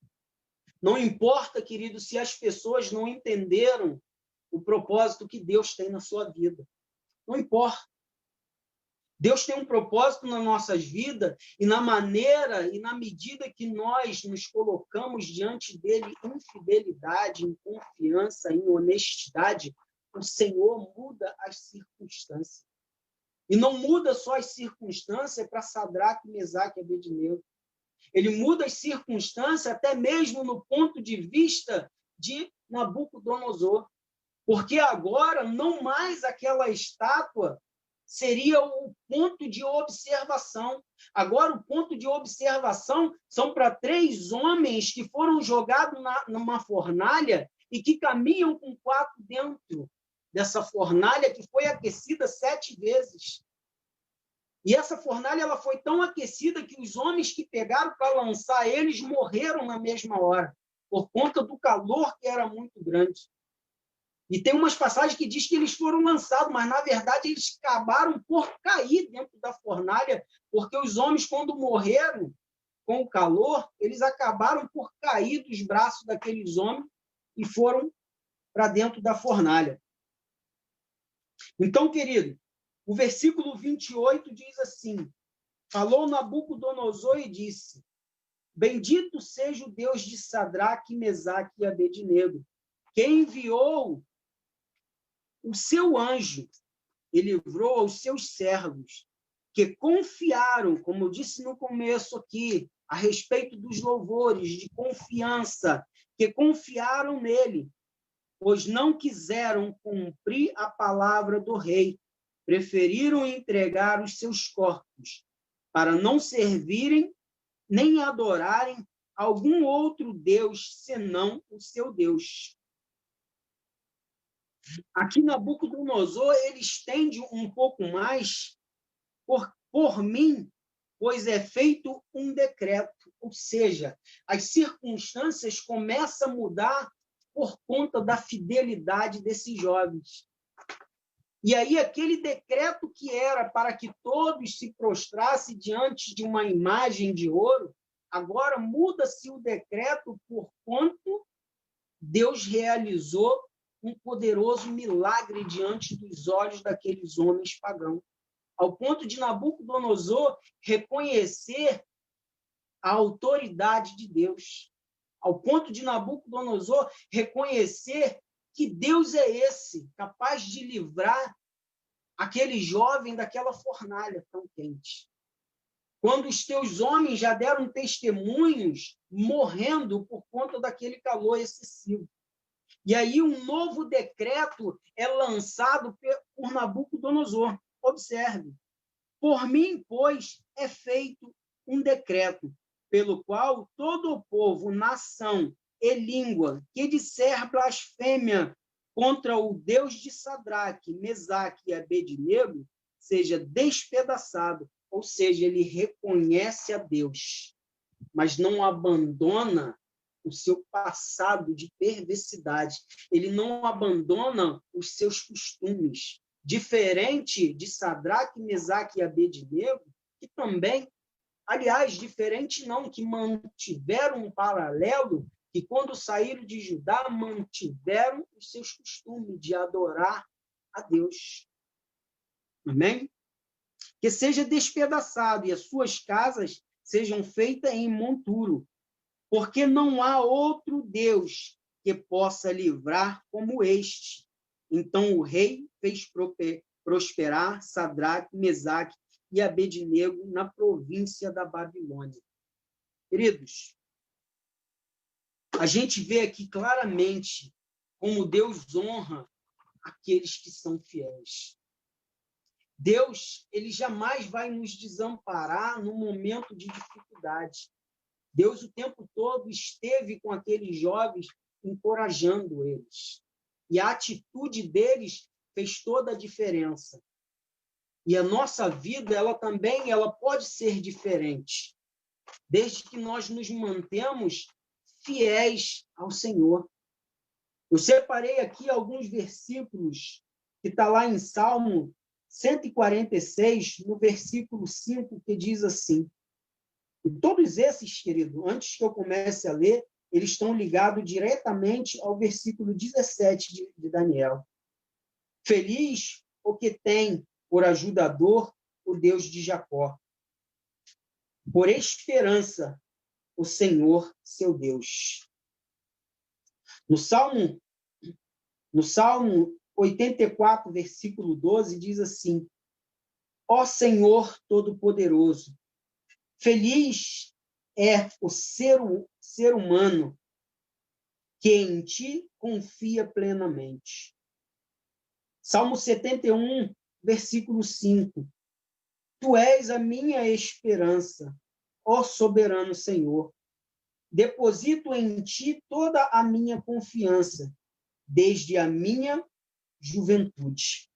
Não importa, querido, se as pessoas não entenderam o propósito que Deus tem na sua vida. Não importa. Deus tem um propósito nas nossas vidas e na maneira e na medida que nós nos colocamos diante dele em fidelidade, em confiança, em honestidade, o Senhor muda as circunstâncias. E não muda só as circunstâncias para Sadraque, Mesaque e Abednego. Ele muda as circunstâncias até mesmo no ponto de vista de Nabucodonosor. Porque agora não mais aquela estátua seria o ponto de observação. Agora o ponto de observação são para 3 homens que foram jogados numa fornalha e que caminham com 4 dentro dessa fornalha que foi aquecida 7 vezes. E essa fornalha ela foi tão aquecida que os homens que pegaram para lançar eles morreram na mesma hora, por conta do calor que era muito grande. E tem umas passagens que diz que eles foram lançados, mas, na verdade, eles acabaram por cair dentro da fornalha, porque os homens, quando morreram com o calor, eles acabaram por cair dos braços daqueles homens e foram para dentro da fornalha. Então, querido, o versículo 28 diz assim: falou Nabucodonosor e disse: bendito seja o Deus de Sadraque, Mesaque e Abednego, que enviou o seu anjo e livrou aos seus servos, que confiaram, como eu disse no começo aqui, a respeito dos louvores de confiança, que confiaram nele, pois não quiseram cumprir a palavra do rei, preferiram entregar os seus corpos, para não servirem nem adorarem algum outro Deus, senão o seu Deus. Aqui Nabucodonosor, ele estende um pouco mais, por mim, pois é feito um decreto, ou seja, as circunstâncias começam a mudar por conta da fidelidade desses jovens. E aí, aquele decreto que era para que todos se prostrassem diante de uma imagem de ouro, agora muda-se o decreto por quanto Deus realizou um poderoso milagre diante dos olhos daqueles homens pagãos, ao ponto de Nabucodonosor reconhecer a autoridade de Deus, ao ponto de Nabucodonosor reconhecer que Deus é esse, capaz de livrar aquele jovem daquela fornalha tão quente. Quando os teus homens já deram testemunhos morrendo por conta daquele calor excessivo. E aí um novo decreto é lançado por Nabucodonosor. Observe. Por mim, pois, é feito um decreto, pelo qual todo o povo, nação e língua que disser blasfêmia contra o Deus de Sadraque, Mesaque e Abednego seja despedaçado, ou seja, ele reconhece a Deus, mas não abandona o seu passado de perversidade, ele não abandona os seus costumes, diferente de Sadraque, Mesaque e Abednego, que também, aliás, diferente não, que mantiveram um paralelo, que quando saíram de Judá, mantiveram os seus costumes de adorar a Deus. Amém? Que seja despedaçado e as suas casas sejam feitas em monturo, porque não há outro Deus que possa livrar como este. Então o rei fez prosperar Sadraque, Mesaque e Abednego na província da Babilônia. Queridos, a gente vê aqui claramente como Deus honra aqueles que são fiéis. Deus, ele jamais vai nos desamparar no momento de dificuldade. Deus o tempo todo esteve com aqueles jovens, encorajando eles. E a atitude deles fez toda a diferença. E a nossa vida, ela também pode ser diferente, desde que nós nos mantemos fiéis ao Senhor. Eu separei aqui alguns versículos que está lá em Salmo 146, no versículo 5, que diz assim. E todos esses, querido, antes que eu comece a ler, eles estão ligados diretamente ao versículo 17 de Daniel. Feliz o que tem por ajudador o Deus de Jacó, por esperança o Senhor, seu Deus. No Salmo 84, versículo 12, diz assim: Ó Senhor Todo-Poderoso, feliz é o ser humano que em ti confia plenamente. Salmo 71, versículo 5. Tu és a minha esperança, ó soberano Senhor. Deposito em ti toda a minha confiança, desde a minha juventude.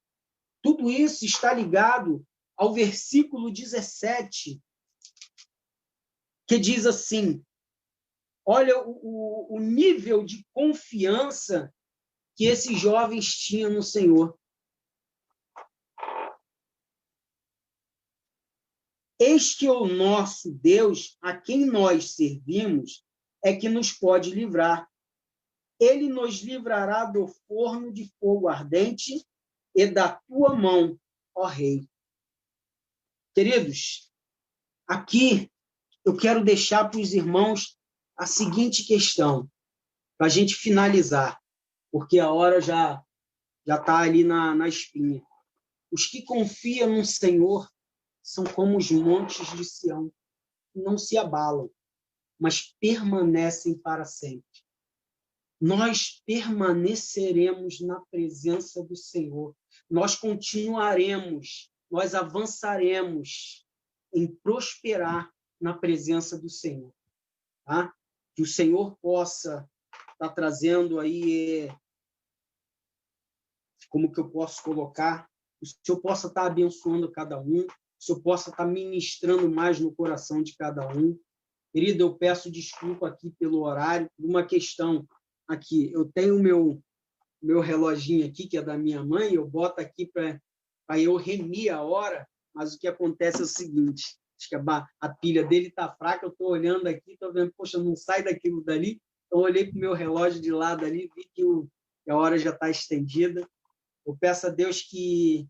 Tudo isso está ligado ao versículo 17, que diz assim, olha o nível de confiança que esses jovens tinham no Senhor. Eis que o nosso Deus, a quem nós servimos, é que nos pode livrar. Ele nos livrará do forno de fogo ardente e da tua mão, ó Rei. Queridos, aqui eu quero deixar para os irmãos a seguinte questão, para a gente finalizar, porque a hora já está ali na espinha. Os que confiam no Senhor são como os montes de Sião, não se abalam, mas permanecem para sempre. Nós permaneceremos na presença do Senhor. Nós continuaremos, nós avançaremos em prosperar na presença do Senhor. Tá? Que o Senhor possa estar trazendo aí, como que eu posso colocar, o Senhor possa estar abençoando cada um, o Senhor possa estar ministrando mais no coração de cada um. Querido, eu peço desculpa aqui pelo horário, por uma questão aqui. Eu tenho o meu reloginho aqui, que é da minha mãe, eu boto aqui para eu remir a hora, mas o que acontece é o seguinte, acho que a pilha dele está fraca, eu estou olhando aqui, estou vendo, poxa, não sai daquilo dali, então eu olhei para o meu relógio de lado ali, vi que a hora já está estendida. Eu peço a Deus que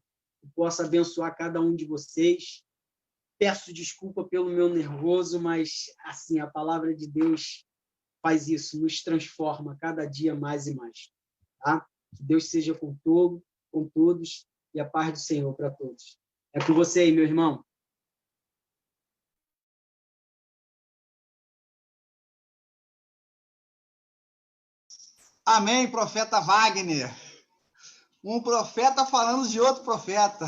possa abençoar cada um de vocês. Peço desculpa pelo meu nervoso, mas assim, a palavra de Deus faz isso, nos transforma cada dia mais e mais. Tá? Que Deus seja com todos, e a paz do Senhor para todos. É com você aí, meu irmão. Amém, profeta Wagner. Um profeta falando de outro profeta.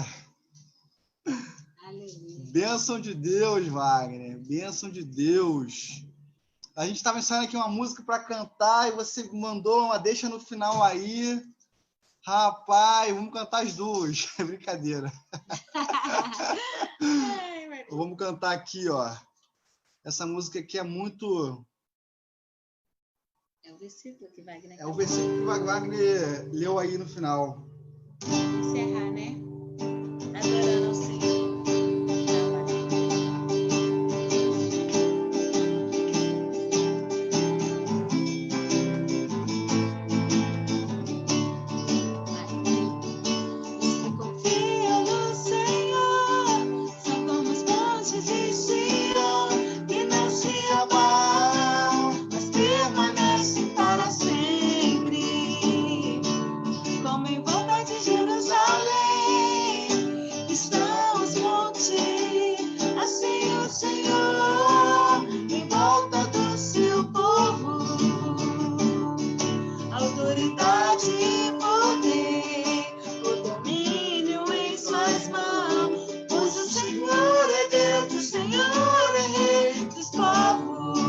Aleluia. Bênção de Deus, Wagner. Bênção de Deus. A gente estava ensaiando aqui uma música para cantar e você mandou uma deixa no final aí. Rapaz, vamos cantar as duas. É brincadeira. Vamos cantar aqui, ó. Essa música aqui é muito... É o versículo que Wagner... É o versículo que Wagner leu aí no final. Vamos encerrar, né? Adorando ao Senhor. Jerusalém. autoridade e poder, o domínio em suas mãos. Pois o Senhor é Deus, o Senhor é Rei dos povos.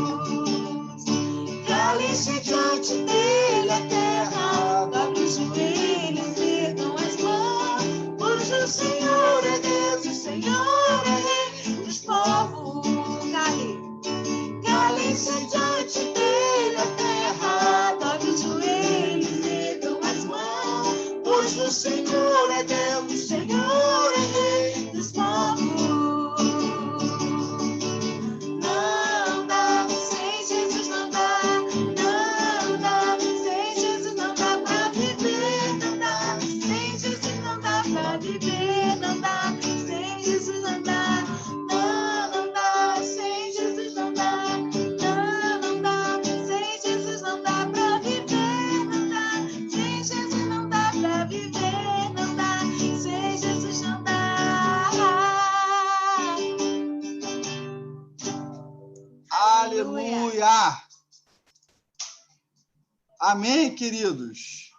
Cale-se diante dele a terra, dobre os joelhos, ergam as mãos. Pois o Senhor é Deus, o Senhor é Rei dos povos. Cale-se diante dele a terra, dobre os joelhos, ergam as mãos. Pois o Senhor é Deus, o Senhor é Rei dos povos. Não dá, sem Jesus não dá. Não dá, sem Jesus não dá pra viver. Não dá, sem Jesus não dá pra viver. Não dá, sem Jesus não dá. Não, não dá, sem Jesus não dá. Não, não dá, sem Jesus não dá pra viver. Não dá, sem Jesus não dá pra viver. Não dá, sem Jesus não dá. Aleluia! Amém, queridos?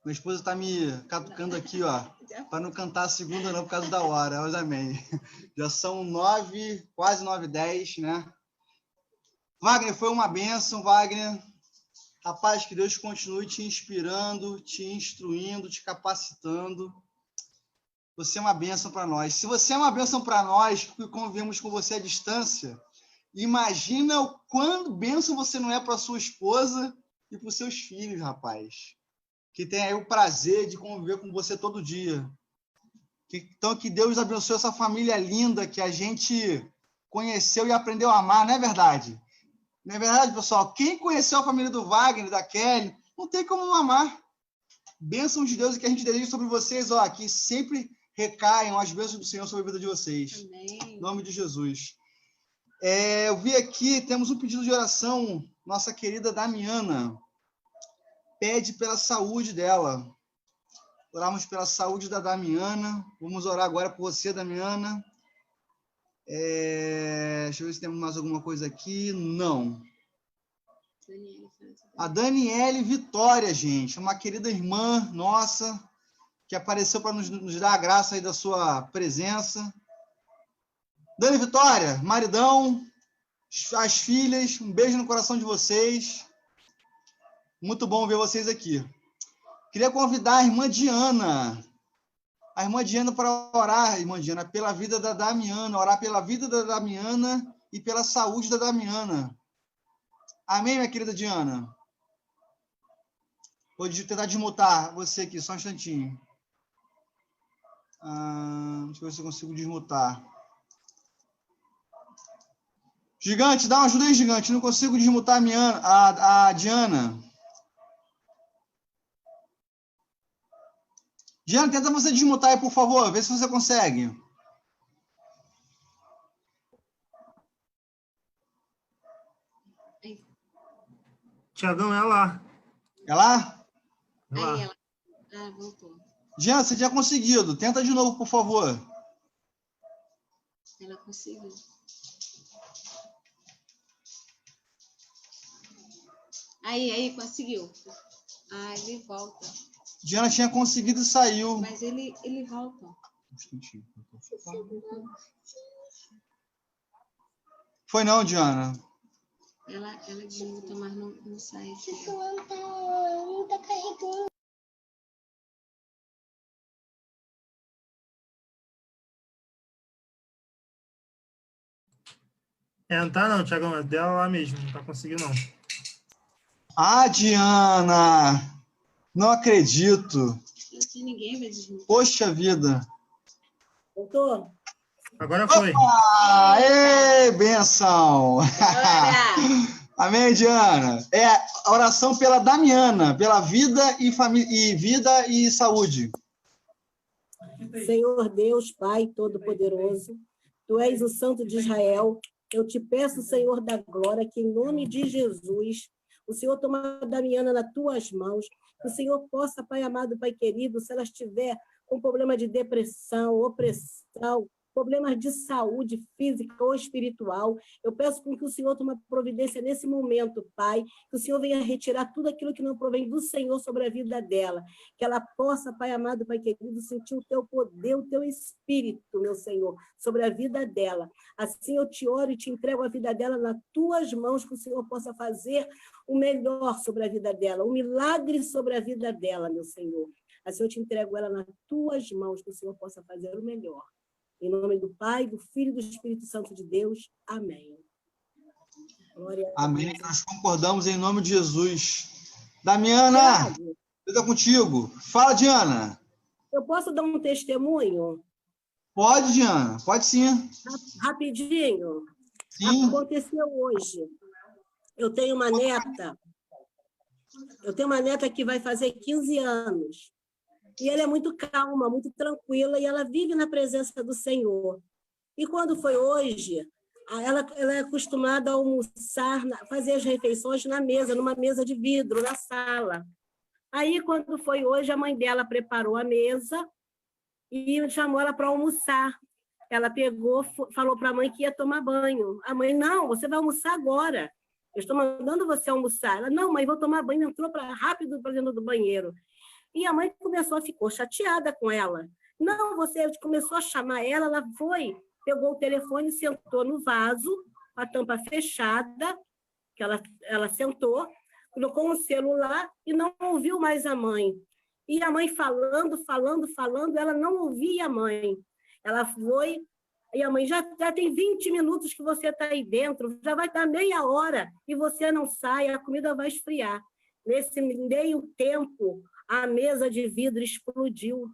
Minha esposa está me catucando aqui, ó, para não cantar a segunda não, por causa da hora. Mas amém. Já são 9, quase 9h10, né? Wagner, foi uma bênção, Wagner. Rapaz, que Deus continue te inspirando, te instruindo, te capacitando. Você é uma bênção para nós. Se você é uma bênção para nós, que convivemos com você à distância, imagina o quão bênção você não é para sua esposa e para os seus filhos, rapaz. Que tem aí o prazer de conviver com você todo dia. Então, que Deus abençoe essa família linda que a gente conheceu e aprendeu a amar, não é verdade? Não é verdade, pessoal? Quem conheceu a família do Wagner, da Kelly, não tem como não amar. Bênçãos de Deus que a gente deseja sobre vocês, ó, que sempre recaiam as bênçãos do Senhor sobre a vida de vocês. Amém. Em nome de Jesus. Eu vi aqui, temos um pedido de oração, nossa querida Damiana. Pede pela saúde dela. Oramos pela saúde da Damiana. Vamos orar agora por você, Damiana. Deixa eu ver se temos mais alguma coisa aqui. Não. A Daniele Vitória, gente, uma querida irmã nossa, que apareceu para nos dar a graça aí da sua presença. Dani Vitória, maridão, as filhas, um beijo no coração de vocês. Muito bom ver vocês aqui. Queria convidar a irmã Diana. A irmã Diana para orar, irmã Diana, pela vida da Damiana. Orar pela vida da Damiana e pela saúde da Damiana. Amém, minha querida Diana? Vou tentar desmutar você aqui, só um instantinho. Deixa eu ver se eu consigo desmutar. Gigante, dá uma ajuda aí, Gigante. Não consigo desmutar a Diana. Diana, tenta você desmutar aí, por favor. Vê se você consegue. Tiagão, é lá. É lá? É lá. Aí ela voltou. Diana, você tinha conseguido. Tenta de novo, por favor. Ela conseguiu. Aí, conseguiu. Ele volta. Diana tinha conseguido e saiu. Mas ele volta. Um instantinho. Foi não, Diana. Ela desmuta, mas não sai. Não tá carregando. Não tá não, Tiagão, é dela lá mesmo, não tá conseguindo não. Diana! Não acredito. Não tinha ninguém vai desmutar. Poxa vida. Voltou? Agora foi. Ê, benção! Amém, Diana? A oração pela Damiana, pela vida e saúde. Senhor Deus, Pai Todo-Poderoso, Tu és o Santo de Israel. Eu te peço, Senhor da glória, que em nome de Jesus, o Senhor toma a Damiana nas tuas mãos, que o Senhor possa, Pai amado, Pai querido, se ela estiver com problema de depressão, opressão, problemas de saúde física ou espiritual. Eu peço com que o Senhor tome providência nesse momento, Pai, que o Senhor venha retirar tudo aquilo que não provém do Senhor sobre a vida dela, que ela possa, Pai amado, Pai querido, sentir o teu poder, o teu espírito, meu Senhor, sobre a vida dela. Assim eu te oro e te entrego a vida dela nas tuas mãos, que o Senhor possa fazer o melhor sobre a vida dela, um milagre sobre a vida dela, meu Senhor. Assim eu te entrego ela nas tuas mãos, que o Senhor possa fazer o melhor. Em nome do Pai, do Filho e do Espírito Santo de Deus. Amém. Glória a Amém. Deus. Nós concordamos em nome de Jesus. Damiana, Tiago, Deus é contigo. Fala, Diana. eu posso dar um testemunho? Pode, Diana. Pode sim. Rapidinho. Sim. Aconteceu hoje. Eu tenho uma neta que vai fazer 15 anos. E ela é muito calma, muito tranquila, e ela vive na presença do Senhor. E quando foi hoje, ela é acostumada a almoçar, fazer as refeições na mesa, numa mesa de vidro, na sala. Aí, quando foi hoje, a mãe dela preparou a mesa e chamou ela para almoçar. Ela pegou, falou para a mãe que ia tomar banho. A mãe, não, você vai almoçar agora. Eu estou mandando você almoçar. Ela, não, mãe, vou tomar banho. Entrou rápido para dentro do banheiro. E a mãe ficou chateada com ela. Não, você começou a chamar ela, ela foi, pegou o telefone, sentou no vaso, com a tampa fechada, que ela sentou, colocou um celular e não ouviu mais a mãe. E a mãe falando, ela não ouvia a mãe. Ela foi, e a mãe, já tem 20 minutos que você está aí dentro, já vai estar meia hora, e você não sai, a comida vai esfriar. Nesse meio tempo, a mesa de vidro explodiu.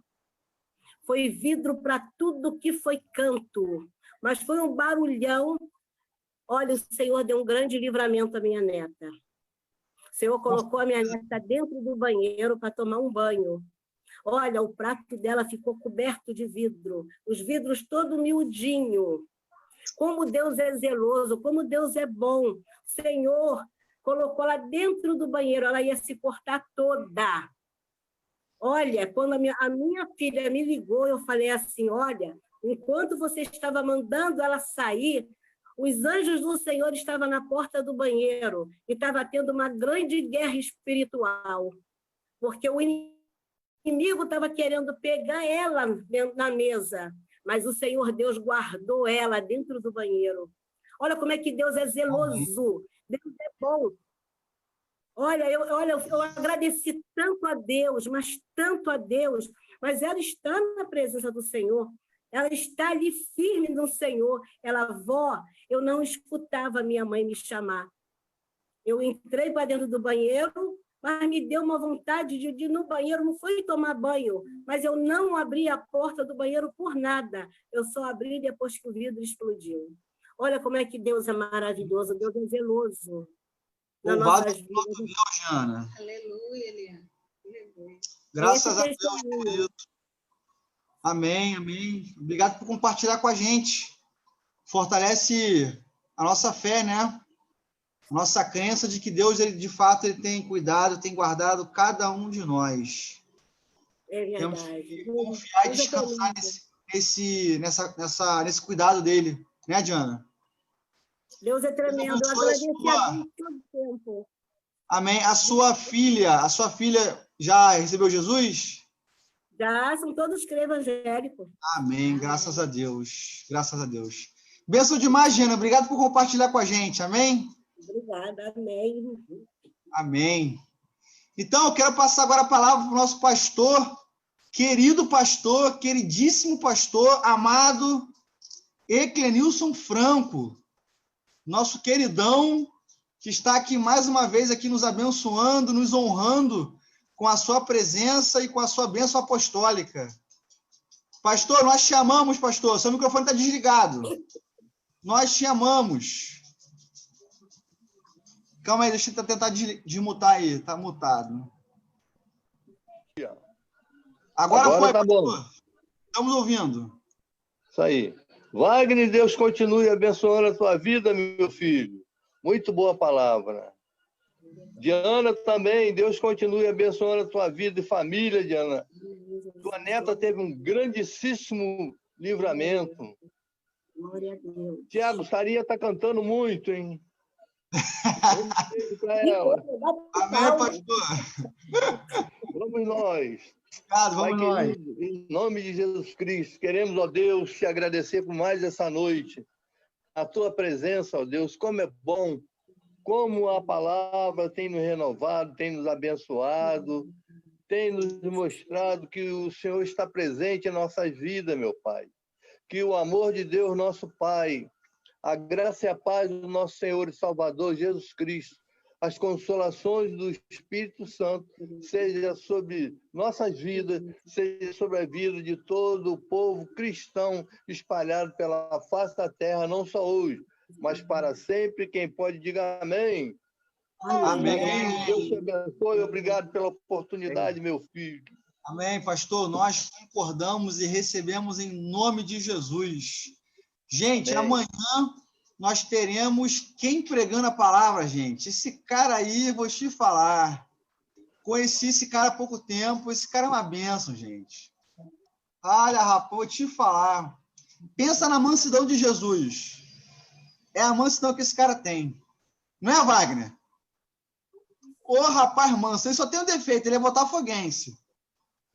Foi vidro para tudo que foi canto, mas foi um barulhão. Olha, o Senhor deu um grande livramento à minha neta. O Senhor colocou a minha neta dentro do banheiro para tomar um banho. Olha, o prato dela ficou coberto de vidro, os vidros todo miudinho. Como Deus é zeloso, como Deus é bom. O Senhor colocou ela dentro do banheiro, ela ia se cortar toda. Olha, quando a minha filha me ligou, eu falei assim, olha, enquanto você estava mandando ela sair, os anjos do Senhor estavam na porta do banheiro e estava tendo uma grande guerra espiritual, porque o inimigo estava querendo pegar ela na mesa, mas o Senhor Deus guardou ela dentro do banheiro. Olha como é que Deus é zeloso, Deus é bom. Olha, eu agradeci tanto a Deus, mas tanto a Deus, mas ela está na presença do Senhor, ela está ali firme no Senhor. Ela, vó, eu não escutava minha mãe me chamar. Eu entrei para dentro do banheiro, mas me deu uma vontade de ir no banheiro, não foi tomar banho, mas eu não abri a porta do banheiro por nada, eu só abri depois que o vidro explodiu. Olha como é que Deus é maravilhoso, Deus é zeloso. Louvado seja o nome de Deus, Jana. Aleluia, Eliane. Aleluia. Graças a Deus por isso. Amém, amém. Obrigado por compartilhar com a gente. Fortalece a nossa fé, né? A nossa crença de que Deus, ele, de fato, ele tem cuidado, tem guardado cada um de nós. É verdade. Temos que confiar e descansar nesse cuidado dele. Né, Diana? Deus é tremendo, eu agradeci a Deus todo o tempo. Amém. A sua filha já recebeu Jesus? Já, são todos evangélicos. Amém, graças a Deus. Graças a Deus. Bênção demais, Diana. Obrigado por compartilhar com a gente. Amém? Obrigada, amém. Amém. Então, eu quero passar agora a palavra para o nosso pastor, queridíssimo pastor, amado Eclenilson Franco, nosso queridão, que está aqui mais uma vez aqui nos abençoando, nos honrando com a sua presença e com a sua bênção apostólica. Pastor, nós te amamos, pastor. Seu microfone está desligado. Nós te amamos. Calma aí, deixa eu tentar desmutar aí. Está mutado. Agora foi, tá pastor. Bom. Estamos ouvindo. Isso aí. Wagner, Deus continue abençoando a tua vida, meu filho. Muito boa palavra. Diana também, Deus continue abençoando a tua vida e família, Diana. Tua neta teve um grandíssimo livramento. Glória a Deus. Tiago, Sarinha está cantando muito, hein? Um beijo para ela. Amém, pastor. Vamos nós. Obrigado, Pai vamos nós. querido, em nome de Jesus Cristo, queremos, ó Deus, te agradecer por mais essa noite. A tua presença, ó Deus, como é bom, como a palavra tem nos renovado, tem nos abençoado, tem nos mostrado que o Senhor está presente em nossas vidas, meu Pai. Que o amor de Deus, nosso Pai, a graça e a paz do nosso Senhor e Salvador Jesus Cristo, as consolações do Espírito Santo, seja sobre nossas vidas, seja sobre a vida de todo o povo cristão espalhado pela face da terra, não só hoje, mas para sempre. Quem pode, diga amém. Amém. Deus te abençoe. Obrigado pela oportunidade, meu filho. Amém, pastor. Nós concordamos e recebemos em nome de Jesus. Gente, Amém. amanhã nós teremos quem pregando a palavra, gente. Esse cara aí, vou te falar. Conheci esse cara há pouco tempo. Esse cara é uma bênção, gente. Olha, rapaz, vou te falar. Pensa na mansidão de Jesus. É a mansidão que esse cara tem. Não é, Wagner? Ô, rapaz manso. Ele só tem um defeito. Ele é botafoguense.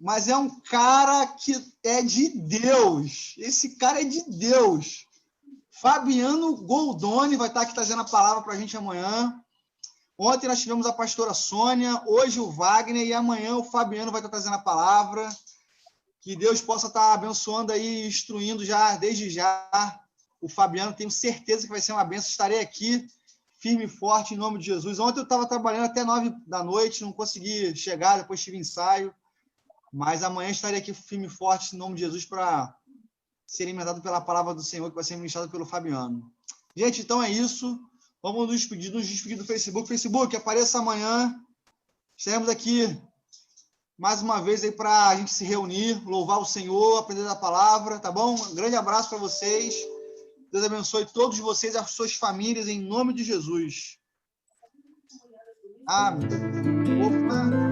Mas é um cara que é de Deus. Esse cara é de Deus. Fabiano Goldoni vai estar aqui trazendo a palavra para a gente amanhã. Ontem nós tivemos a pastora Sônia, hoje o Wagner, e amanhã o Fabiano vai estar trazendo a palavra. Que Deus possa estar abençoando aí, instruindo já, desde já, o Fabiano. Tenho certeza que vai ser uma bênção. Estarei aqui, firme e forte, em nome de Jesus. Ontem eu estava trabalhando até 9 da noite, não consegui chegar, depois tive ensaio. Mas amanhã estarei aqui firme e forte, em nome de Jesus, para ser alimentado pela palavra do Senhor, que vai ser ministrado pelo Fabiano. Gente, então é isso. Vamos nos despedir do Facebook. Facebook, apareça amanhã. Estaremos aqui mais uma vez aí para a gente se reunir, louvar o Senhor, aprender a palavra, tá bom? Um grande abraço para vocês. Deus abençoe todos vocês e as suas famílias, em nome de Jesus. Amém. Opa!